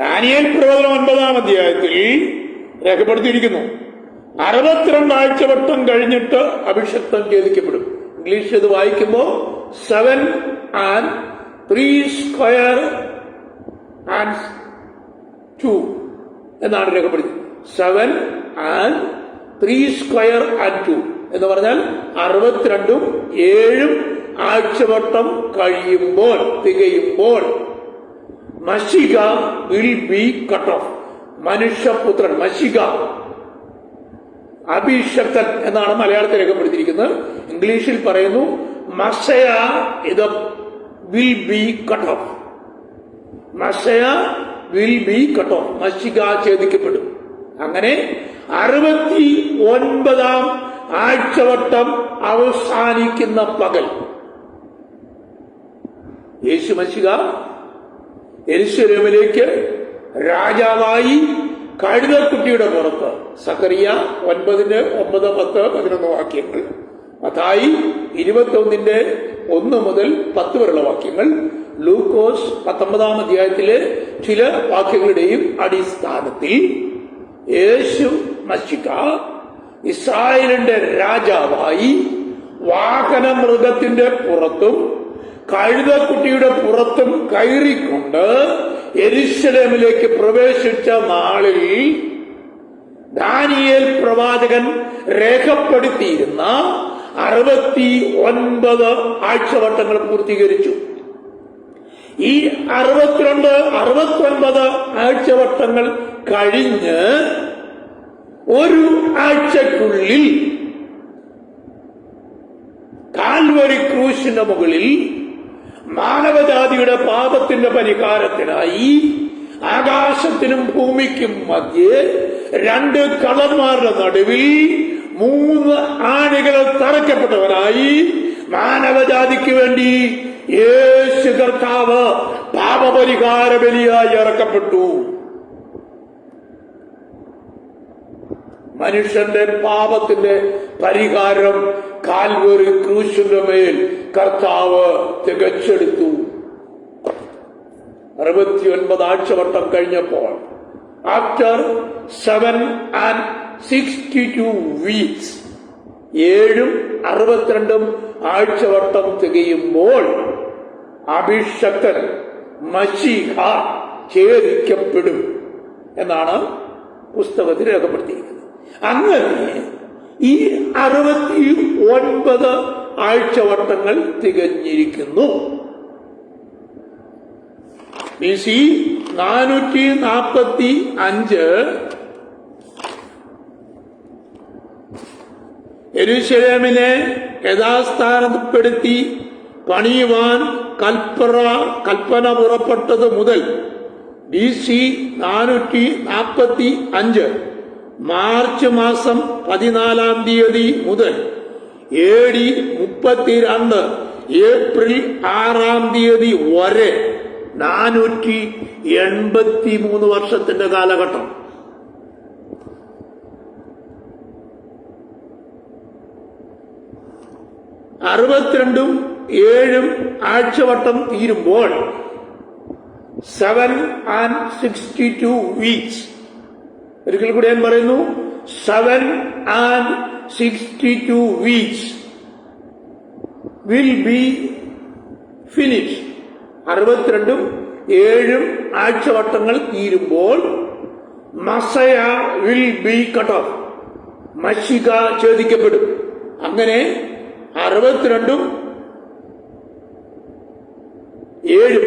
ദാനിയേൽ പ്രവചനം 9-ാം അധ്യായത്തിൽ രേഖപ്പെടുത്തിയിരിക്കുന്നു, 62 ആഴ്ചവട്ടം കഴിഞ്ഞിട്ട് അഭിഷക്തൻ ഛേദിക്കപ്പെടും. ഇംഗ്ലീഷ് ഇത് വായിക്കുമ്പോ 7 and 3² എന്നാണ് രേഖപ്പെടുത്തി. 7 and 3² എന്ന് പറഞ്ഞാൽ 62 7 ആഴ്ചവട്ടം തികയുമ്പോൾ മശീഹ വിൽ ബി കട്ട് ഓഫ്. മനുഷ്യപുത്രൻ മശീഹ അഭിഷക്തൻ എന്നാണ് മലയാളത്തിൽ രേഖപ്പെടുത്തിയിരിക്കുന്നത്. ഇംഗ്ലീഷിൽ പറയുന്നു മശയ ഇത് will be cut off. Messiah will be cut off. മശീഹ ഛേദിക്കപ്പെടും. അങ്ങനെ 69-ാം ആഴ്ചവട്ടം അവസാനിക്കുന്ന പകൽ യേശു മശീഹ യെരൂശലേമിലേക്ക് രാജാവായി കഴുതക്കുട്ടിയുടെ പുറത്ത്. സക്കറിയ 9-9, 10, 11 വാക്യങ്ങൾ. മത്തായി 21-1 മുതൽ 10 വരെയുള്ള വാക്യങ്ങൾ. ലൂക്കോസ് 19-ാം അധ്യായത്തിലെ ചില വാക്യങ്ങളുടെയും അടിസ്ഥാനത്തിൽ യേശു മശീഹ ഇസ്രായേലിന്റെ രാജാവായി വാഹനമൃഗത്തിന്റെ പുറത്തും കഴുതക്കുട്ടിയുടെ പുറത്തും കയറിക്കൊണ്ട് യെരൂശലേമിലേക്ക് പ്രവേശിച്ച നാളിൽ ദാനിയേൽ പ്രവാചകൻ രേഖപ്പെടുത്തിയിരുന്ന 69 ആഴ്ചവട്ടങ്ങൾ പൂർത്തീകരിച്ചു. ഈ 62 69 ആഴ്ചവട്ടങ്ങൾ കഴിഞ്ഞ് ഒരു ആഴ്ചക്കുള്ളിൽ കാൽവരി ക്രൂശിന്റെ മുകളിൽ മാനവജാതിയുടെ പാപത്തിന്റെ പരിഹാരത്തിനായി ആകാശത്തിനും ഭൂമിക്കും മധ്യേ 2 കള്ളന്മാരുടെ നടുവിൽ 3 ആണികൾ തറയ്ക്കപ്പെട്ടവനായി മാനവജാതിക്ക് വേണ്ടി യേശു കർത്താവ് പാപപരിഹാര ബലിയായി ഇറക്കപ്പെട്ടു. മനുഷ്യന്റെ പാപത്തിന്റെ പരിഹാരം കാൽവറി ക്രൂശിന്റെ മേൽ കർത്താവ് തികച്ചെടുത്തു. 69 ആഴ്ചവട്ടം കഴിഞ്ഞപ്പോൾ, ആഫ്റ്റർ 762 വീക്സ്, 7ഉം 62ഉം ആഴ്ചവട്ടം തികയുമ്പോൾ അഭിഷക്തൻ മശീഹ ഛേദിക്കപ്പെടും എന്നാണ് പുസ്തകത്തിൽ രേഖപ്പെടുത്തിയിരിക്കുന്നത്. അങ്ങനെ ഈ 69 ആഴ്ചവട്ടങ്ങൾ തികഞ്ഞിരിക്കുന്നു. BC 445 യെരൂശലേമിനെ യഥാസ്ഥാനപ്പെടുത്തി പണിയുവാൻ കൽപ്പന പുറപ്പെട്ടത് മുതൽ BC 445 മാർച്ച് മാസം 14-ാം തീയതി മുതൽ AD 32 ഏപ്രിൽ 6-ാം തീയതി വരെ 483 വർഷത്തിന്റെ കാലഘട്ടം. അറുപത്തിരണ്ടും 7ഉം ആഴ്ചവട്ടം തീരുമ്പോൾ 762 വീക്സ്. ഒരിക്കൽ കൂടി ഞാൻ പറയുന്നു, 762 വീക്സ് വിൽ ബി ഫിനിഷ്. 62ഉം 7ഉം ആഴ്ചവട്ടങ്ങൾ തീരുമ്പോൾ മസയ വിൽ ബി കട്ട് ഓഫ്, മശിക ഛേദിക്കപ്പെടും. അങ്ങനെ 62ഉം 7ഉം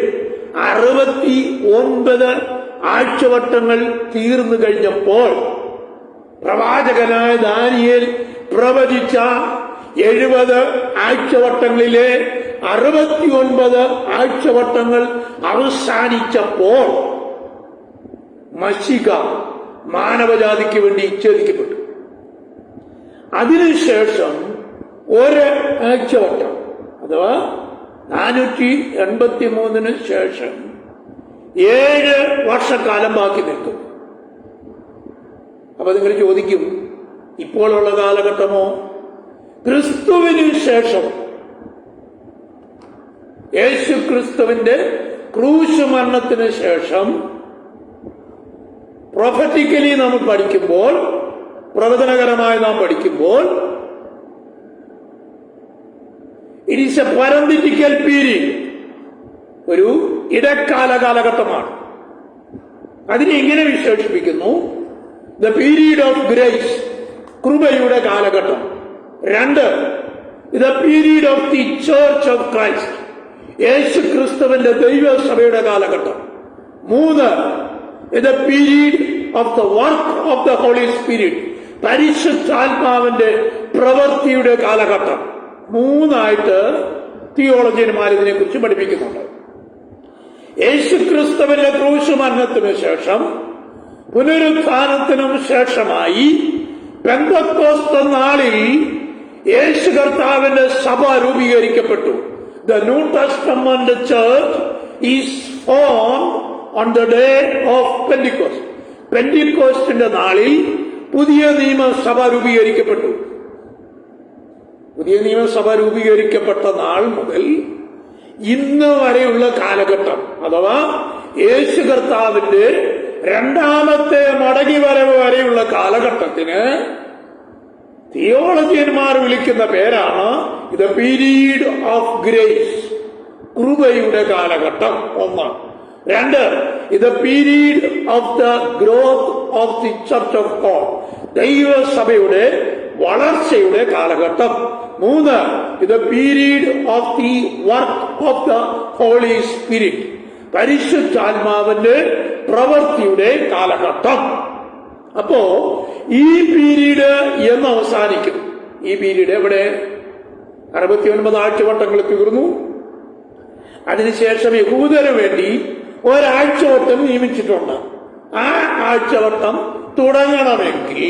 69 ആഴ്ചവട്ടങ്ങൾ തീർന്നു കഴിഞ്ഞപ്പോൾ പ്രവാചകനായ ദാനിയേൽ പ്രവചിച്ച 70 ആഴ്ചവട്ടങ്ങളിലെ 69 ആഴ്ചവട്ടങ്ങൾ അവസാനിച്ചപ്പോൾ മശിക മാനവജാതിക്ക് വേണ്ടി ഛേദിക്കപ്പെട്ടു. അതിനുശേഷം ഒരു ആഴ്ചവട്ടം, അഥവാ 483 ശേഷം 7 വർഷക്കാലം ബാക്കി നിൽക്കും. അപ്പൊ നിങ്ങൾ ചോദിക്കും, ഇപ്പോഴുള്ള കാലഘട്ടമോ? ക്രിസ്തുവിന് ശേഷം, യേശു ക്രിസ്തുവിന്റെ ക്രൂശ് മരണത്തിന് ശേഷം പ്രൊഫറ്റിക്കലി നാം പഠിക്കുമ്പോൾ, പ്രവചനകരമായി നാം പഠിക്കുമ്പോൾ, ഇറ്റ് ഈസ് എ പാരന്തിറ്റിക്കൽ പീരീഡ്, ഒരു ഇടക്കാല കാലഘട്ടമാണ്. അതിനെ ഇങ്ങനെ വിശേഷിപ്പിക്കുന്നു: ദ പീരീഡ് ഓഫ് ഗ്രേസ്, കൃപയുടെ കാലഘട്ടം. 2, the period of the church of Christ, യേശു ക്രിസ്തുവിന്റെ ദൈവസഭയുടെ കാലഘട്ടം. 3, the period of the work of the holy spirit, പരിശുദ്ധാത്മാവിന്റെ പ്രവൃത്തിയുടെ കാലഘട്ടം. 3ആയിട്ട് തിയോളജിയന്മാർ ഇതിനെ കുറിച്ച് പഠിപ്പിക്കുന്നുണ്ട്. യേശുക്രിസ്തുവിന്റെ ക്രൂശ് മരണത്തിനു ശേഷം, പുനരുത്ഥാനത്തിനും ശേഷമായി പെന്തക്കോസ്ത് നാളിൽ യേശു കർത്താവിന്റെ സഭ രൂപീകരിക്കപ്പെട്ടു. The new testament church is formed on the day of Pentecost. പെന്തിക്കോസ്റ്റിന്റെ നാളിൽ പുതിയ നിയമസഭ രൂപീകരിക്കപ്പെട്ടു. പുതിയ നിയമസഭ രൂപീകരിക്കപ്പെട്ട നാൾ മുതൽ ഇന്ന് വരെയുള്ള കാലഘട്ടം, അഥവാ യേശു കർത്താവിന്റെ 2ാമത്തെ മടങ്ങിവരവ് വരെയുള്ള കാലഘട്ടത്തിന് തിയോളജിയന്മാർ വിളിക്കുന്ന പേരാണ് ദ പീരീഡ് ഓഫ് ഗ്രേസ്, കൃപയുടെ കാലഘട്ടം. 1. 2, the period of the growth of the church of God, ദൈവസഭയുടെ വളർച്ചയുടെ കാലഘട്ടം. 3, the period of the work of the holy spirit, പരിശുദ്ധാത്മാവിന്റെ പ്രവൃത്തിയുടെ കാലഘട്ടം. അപ്പോ ഈ പീരീഡ് എന്ന് അവസാനിക്കും. ഈ പീരീഡ് എവിടെ? 69 ആഴ്ചവട്ടങ്ങൾ തീർന്നു. അതിനുശേഷം യഹൂദന് വേണ്ടി ഒരാഴ്ചവട്ടം നിയമിച്ചിട്ടുണ്ട്. ആ ആഴ്ചവട്ടം തുടങ്ങണമെങ്കിൽ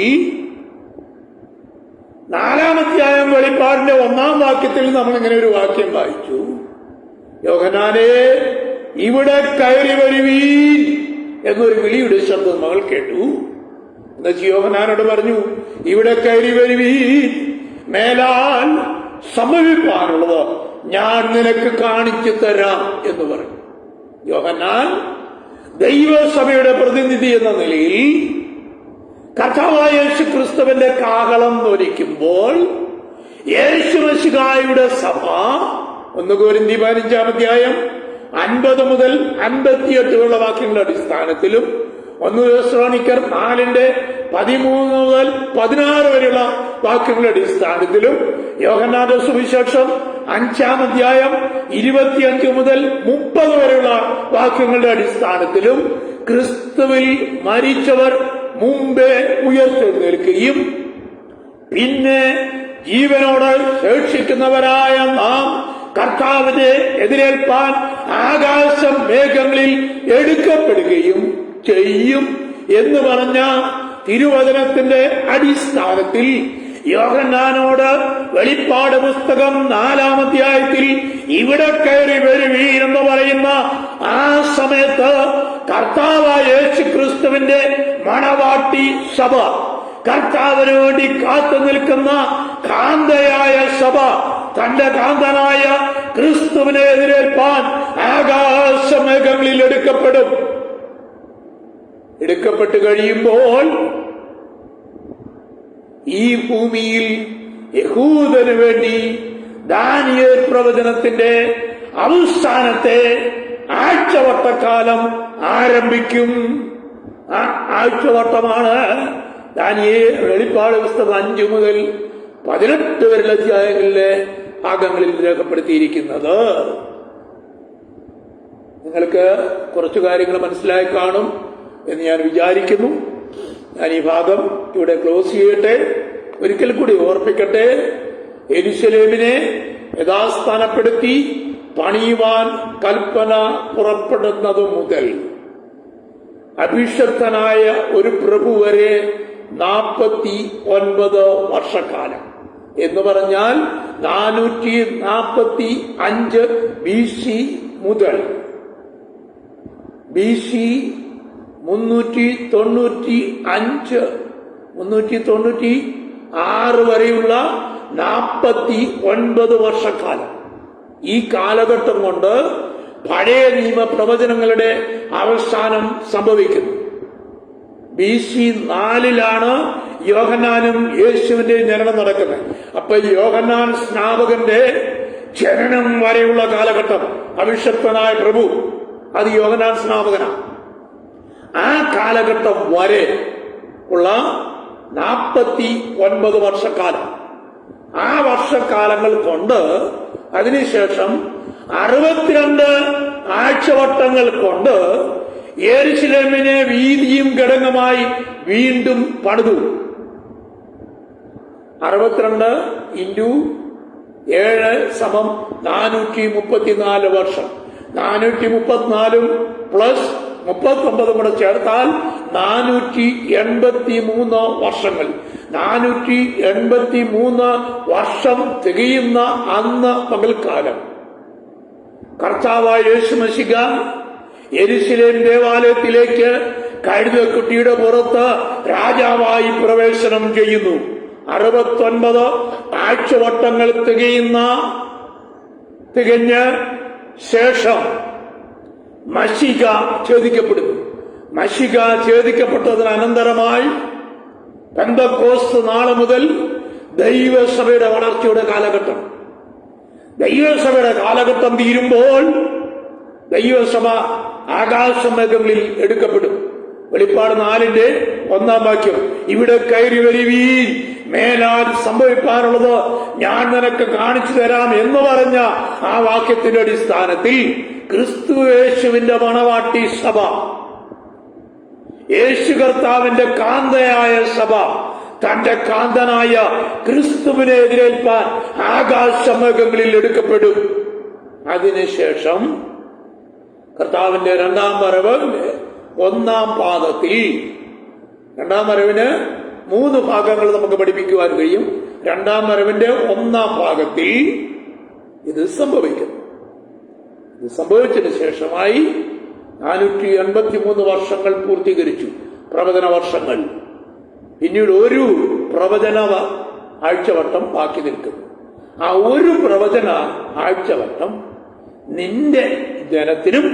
4-ാം അധ്യായം വെളിപ്പാടിന്റെ 1-ാം വാക്യത്തിൽ നമ്മൾ ഇങ്ങനെ ഒരു വാക്യം വായിച്ചു: യോഹന്നാനേ, ഇവിടെ കയറി വരുവീൻ എന്നൊരു വിളിയുടെ ശബ്ദം മകൾ കേട്ടു. എന്നുവെച്ച് യോഹന്നാനോട് പറഞ്ഞു, ഇവിടെ കയറി വരുവീൻ, മേലാൽ സംഭവിക്കാനുള്ളത് ഞാൻ നിനക്ക് കാണിച്ചു തരാം എന്ന് പറഞ്ഞു. യോഹന്നാൻ ദൈവസഭയുടെ പ്രതിനിധി എന്ന നിലയിൽ കർത്താവായ യേശു ക്രിസ്തുവിന്റെ കാഹളം ധ്വനിക്കുമ്പോൾ യേശുമിശിഹായുടെ സഭ 1 കൊരിന്ത്യർ 15-ാം അധ്യായം 50 മുതൽ 58 വാക്യങ്ങളുടെ അടിസ്ഥാനത്തിലും 1 തെസ്സലോനിക്കർ 4:13 മുതൽ 16 വരെയുള്ള വാക്യങ്ങളുടെ അടിസ്ഥാനത്തിലും യോഹന്നാന്റെ സുവിശേഷം 5-ാം അധ്യായം 25 മുതൽ 30 വരെയുള്ള വാക്യങ്ങളുടെ അടിസ്ഥാനത്തിലും ക്രിസ്തുവിൽ മരിച്ചവർ മുമ്പേ ഉയർത്തെഴുന്നേൽക്കുകയും പിന്നെ ജീവനോട് ശേഷിക്കുന്നവരായ നാം കർത്താവിനെ എതിരേൽപ്പാൻ ആകാശം മേഘങ്ങളിൽ എടുക്കപ്പെടുകയും ചെയ്യും എന്ന് പറഞ്ഞ തിരുവചനത്തിന്റെ അടിസ്ഥാനത്തിൽ യോഹന്നാനോട് വെളിപ്പാട് പുസ്തകം 4-ാം അധ്യായത്തിൽ ഇവിടെ കയറി വരുവീൻ എന്ന് പറയുന്ന ആ സമയത്ത് കർത്താവായ യേശു ക്രിസ്തുവിന്റെ മണവാട്ടി സഭ, കർത്താവിന് വേണ്ടി കാത്തു നിൽക്കുന്ന കാന്തയായ സഭ തന്റെ കാന്തനായ ക്രിസ്തുവിനെ എതിരേൽപ്പാൻ ആകാശമേഘങ്ങളിൽ എടുക്കപ്പെട്ടു കഴിയുമ്പോൾ ഈ ഭൂമിയിൽ യഹൂദന് വേണ്ടി ദാനിയേൽ പ്രവചനത്തിന്റെ അവസാനത്തെ ആഴ്ചവട്ടക്കാലം ആരംഭിക്കും. ആ ആഴ്ചവട്ടമാണ് ദാനിയേൽ വെളിപ്പാട് പുസ്തകം 5 മുതൽ 18 വരെയുള്ള അധ്യായങ്ങളിലെ ഭാഗങ്ങളിൽ രേഖപ്പെടുത്തിയിരിക്കുന്നത്. നിങ്ങൾക്ക് കുറച്ചു കാര്യങ്ങൾ മനസ്സിലായി കാണും എന്ന് ഞാൻ വിചാരിക്കുന്നു. ഞാൻ ഈ ഭാഗം ഇവിടെ ക്ലോസ് ചെയ്യട്ടെ. ഒരിക്കൽ കൂടി ഓർപ്പിക്കട്ടെ, യെരൂശലേമിനെ യഥാസ്ഥാനപ്പെടുത്തി പണിയുവാൻ കൽപ്പന പുറപ്പെടുന്നത് മുതൽ അഭിഷക്തനായ ഒരു പ്രഭു വരെ 49 വർഷക്കാലം എന്ന് പറഞ്ഞാൽ 445 BC മുതൽ BC 396 വരെയുള്ള 49 വർഷക്കാലം. ഈ കാലഘട്ടം കൊണ്ട് പഴയ നിയമ പ്രവചനങ്ങളുടെ അവസാനം സംഭവിക്കുന്നു. BC 4-ലാണ് യോഹന്നാനും യേശുവിന്റെ ജനനം നടക്കുന്നത്. അപ്പൊ യോഹന്നാൻ സ്നാപകന്റെ ജനനം വരെയുള്ള കാലഘട്ടം, അഭിഷക്തനായ പ്രഭു, അത് യോഹന്നാൻ സ്നാപകനാണ്. ആ കാലഘട്ടം വരെ ഉള്ള 49 വർഷക്കാലം. ആ വർഷക്കാലങ്ങൾ കൊണ്ട് അതിനുശേഷം 62 ആഴ്ചവട്ടങ്ങൾ കൊണ്ട് യെരൂശലേമിനെ വീതിയും ഘടകമായി വീണ്ടും പണിതു. 62 × 7 434 വർഷം. 434 പ്ലസ് 39 കൂടെ ചേർത്താൽ 483 വർഷങ്ങൾ. 483 വർഷം തികയുന്ന അന്ന് പകൽക്കാലം കർത്താവായ യേശു മിശിഹ യെരൂശലേം ദേവാലയത്തിലേക്ക് കഴുതക്കുട്ടിയുടെ പുറത്ത് രാജാവായി പ്രവേശനം ചെയ്യുന്നു. 69 ആഴ്ചവട്ടങ്ങൾ തികഞ്ഞ ശേഷം മശിഹ ഛേദിക്കപ്പെടുന്നു. മശിഹ ഛേദിക്കപ്പെട്ടതിന് അനന്തരമായി പെന്തക്കോസ്ത് നാൾ മുതൽ ദൈവസഭയുടെ വളർച്ചയുടെ കാലഘട്ടം. ദൈവസഭയുടെ കാലഘട്ടം തീരുമ്പോൾ ദൈവസഭ ആകാശമേഘങ്ങളിൽ എടുക്കപ്പെടും. വെളിപ്പാട് 4-ന്റെ 1-ാം വാക്യം, ഇവിടെ കയറി വരുവീൻ, മേലാൽ സംഭവിക്കാനുള്ളത് ഞാൻ നിനക്ക് കാണിച്ചു തരാം എന്ന് പറഞ്ഞ ആ വാക്യത്തിന്റെ അടിസ്ഥാനത്തിൽ ക്രിസ്തു യേശുവിന്റെ മണവാട്ടി സഭ, യേശു കർത്താവിന്റെ കാന്തയായ സഭ തന്റെ കാന്തനായ ക്രിസ്തുവിനെ എതിരേൽപ്പാൻ ആകാശമേഘങ്ങളിൽ എടുക്കപ്പെടും. അതിനുശേഷം കർത്താവിന്റെ 2-ാം വരവ് 1-ാം പാദത്തിൽ, 2-ാം വരവിന് 3 ഭാഗങ്ങൾ നമുക്ക് പഠിപ്പിക്കുവാൻ കഴിയും. 2-ാം വരവിന്റെ 1-ാം ഭാഗത്തിൽ ഇത് സംഭവിക്കുന്നു. ഇത് സംഭവിച്ചതിന് ശേഷമായി 483 വർഷങ്ങൾ പൂർത്തീകരിച്ചു, പ്രവചന വർഷങ്ങൾ. പിന്നീട് ഒരു പ്രവചന ആഴ്ചവട്ടം ബാക്കി നിൽക്കുന്നു. ആ ഒരു പ്രവചന ആഴ്ചവട്ടം നിന്റെ ജനത്തിനും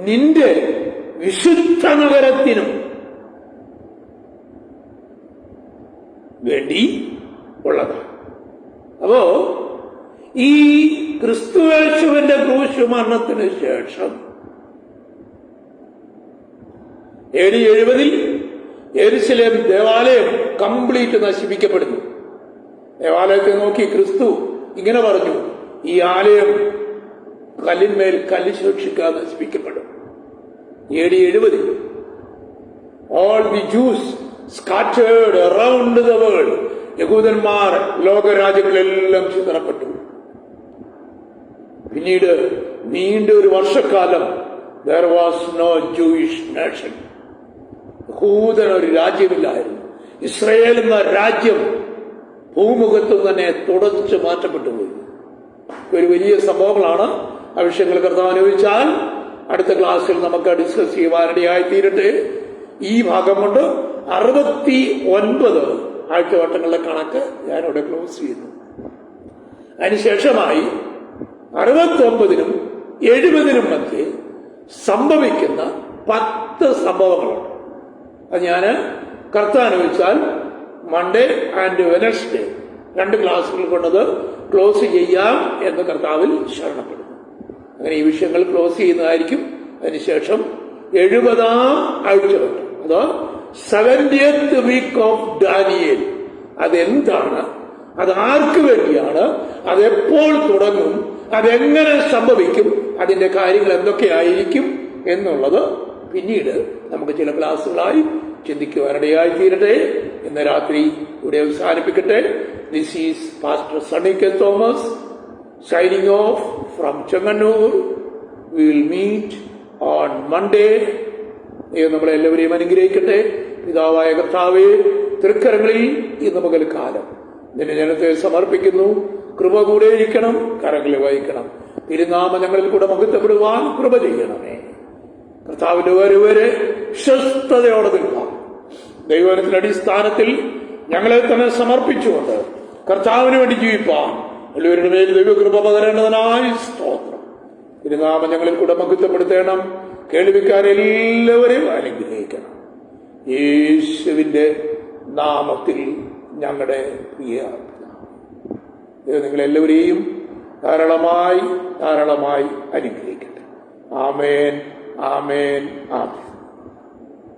നിന്റെ വിശുദ്ധ നഗരത്തിനും വേണ്ടി ഉള്ളതാണ്. അപ്പോ ഈ ക്രിസ്തുയേശുവിന്റെ ക്രൂശ് മരണത്തിന് ശേഷം AD 70 യെരുശലേം ദേവാലയം കംപ്ലീറ്റ് നശിപ്പിക്കപ്പെടുന്നു. ദേവാലയത്തെ നോക്കി ക്രിസ്തു ഇങ്ങനെ പറഞ്ഞു, ഈ ആലയം കല്ലിന്മേൽ കല്ല് സൂക്ഷിക്കാതെ നശിപ്പിക്കപ്പെടും. AD 70 all the Jews scattered around the world. യഹൂദന്മാർ ലോകരാജ്യങ്ങളെല്ലാം ചിതറപ്പെട്ടു. പിന്നീട് നീണ്ട ഒരു വർഷക്കാലം there was no Jewish nation. യഹൂദൻ ഒരു രാജ്യമില്ലായിരുന്നു. ഇസ്രയേൽ എന്ന രാജ്യം ഭൂമുഖത്ത് തന്നെ തുടച്ചു മാറ്റപ്പെട്ടു പോയി. ഒരു വലിയ സംഭവങ്ങളാണ്. ആ വിഷയങ്ങൾ കർത്താവ് അനുഭവിച്ചാൽ അടുത്ത ക്ലാസ്സിൽ നമുക്ക് ഡിസ്കസ് ചെയ്യുവാനിടയായി തീരട്ടെ. ഈ ഭാഗം കൊണ്ട് 69 ആഴ്ചവട്ടങ്ങളുടെ കണക്ക് ഞാനിവിടെ ക്ലോസ് ചെയ്യുന്നു. അതിനുശേഷമായി 69നും 70നും മധ്യേ സംഭവിക്കുന്ന 10 സംഭവങ്ങളുണ്ട്. അത് ഞാൻ കർത്താനുവെച്ചാൽ മൺഡേ ആൻഡ് വെനസ്ഡേ 2 ക്ലാസ്സുകൾ കൊണ്ടത് ക്ലോസ് ചെയ്യാം എന്ന് കർത്താവിൽ ശരണപ്പെടുന്നു. അങ്ങനെ ഈ വിഷയങ്ങൾ ക്ലോസ് ചെയ്യുന്നതായിരിക്കും. അതിനുശേഷം 70-ാം ആഴ്ചവട്ടം, അതോ 70th വീക്ക് ഓഫ് ഡാനിയേൽ, അതെന്താണ്, അത് ആർക്ക് വേണ്ടിയാണ്, അതെപ്പോൾ തുടങ്ങും, അതെങ്ങനെ സംഭവിക്കും, അതിന്റെ കാര്യങ്ങൾ എന്തൊക്കെയായിരിക്കും എന്നുള്ളത് പിന്നീട് നമുക്ക് ചില ക്ലാസ്സുകളായി ചിന്തിക്കുവാനിടയായി തീരട്ടെ. ഇന്ന് രാത്രി ഇവിടെ അവസാനിപ്പിക്കട്ടെ. This is pastor Sunny K Thomas signing off from Chengannur. We will meet on Monday. നമ്മളെല്ലാവരെയും അനുഗ്രഹിക്കട്ടെ. പിതാവായ കർത്താവേ, തൃക്കരങ്ങളിൽ ഇന്ന് പകൽക്കാലം നിന്റെ ജനത്തെ സമർപ്പിക്കുന്നു. കൃപ കൂടെ ഇരിക്കണം, കരങ്ങളെ വഹിക്കണം. തിരുനാമ ഞങ്ങളിൽ കൂടെ മഹത്വപ്പെടുവാൻ കൃപ ചെയ്യണമേ. കർത്താവിന്റെ വരെ വിശ്വസ്തയോടെ നിൽക്കാം. ദൈവത്തിന്റെ അടിസ്ഥാനത്തിൽ ഞങ്ങളെ തന്നെ സമർപ്പിച്ചുകൊണ്ട് കർത്താവിന് വേണ്ടി ജീവിപ്പാൻ എല്ലാവരുടെ മേൽ ദൈവകൃപ പകരേണ്ടതിനായി സ്തോത്രം. തിരുനാമ ഞങ്ങളിൽ കൂടെ മഹത്വപ്പെടുത്തണം. കേൾവിക്കാരെല്ലാവരെയും അനുഗ്രഹിക്കണം. യേശുവിന്റെ നാമത്തിൽ ഞങ്ങളുടെ പ്രിയ നിങ്ങളെല്ലാവരെയും ധാരാളമായി അനുഗ്രഹിക്കട്ടെ. ആമേൻ, ആമേൻ, ആമേൻ.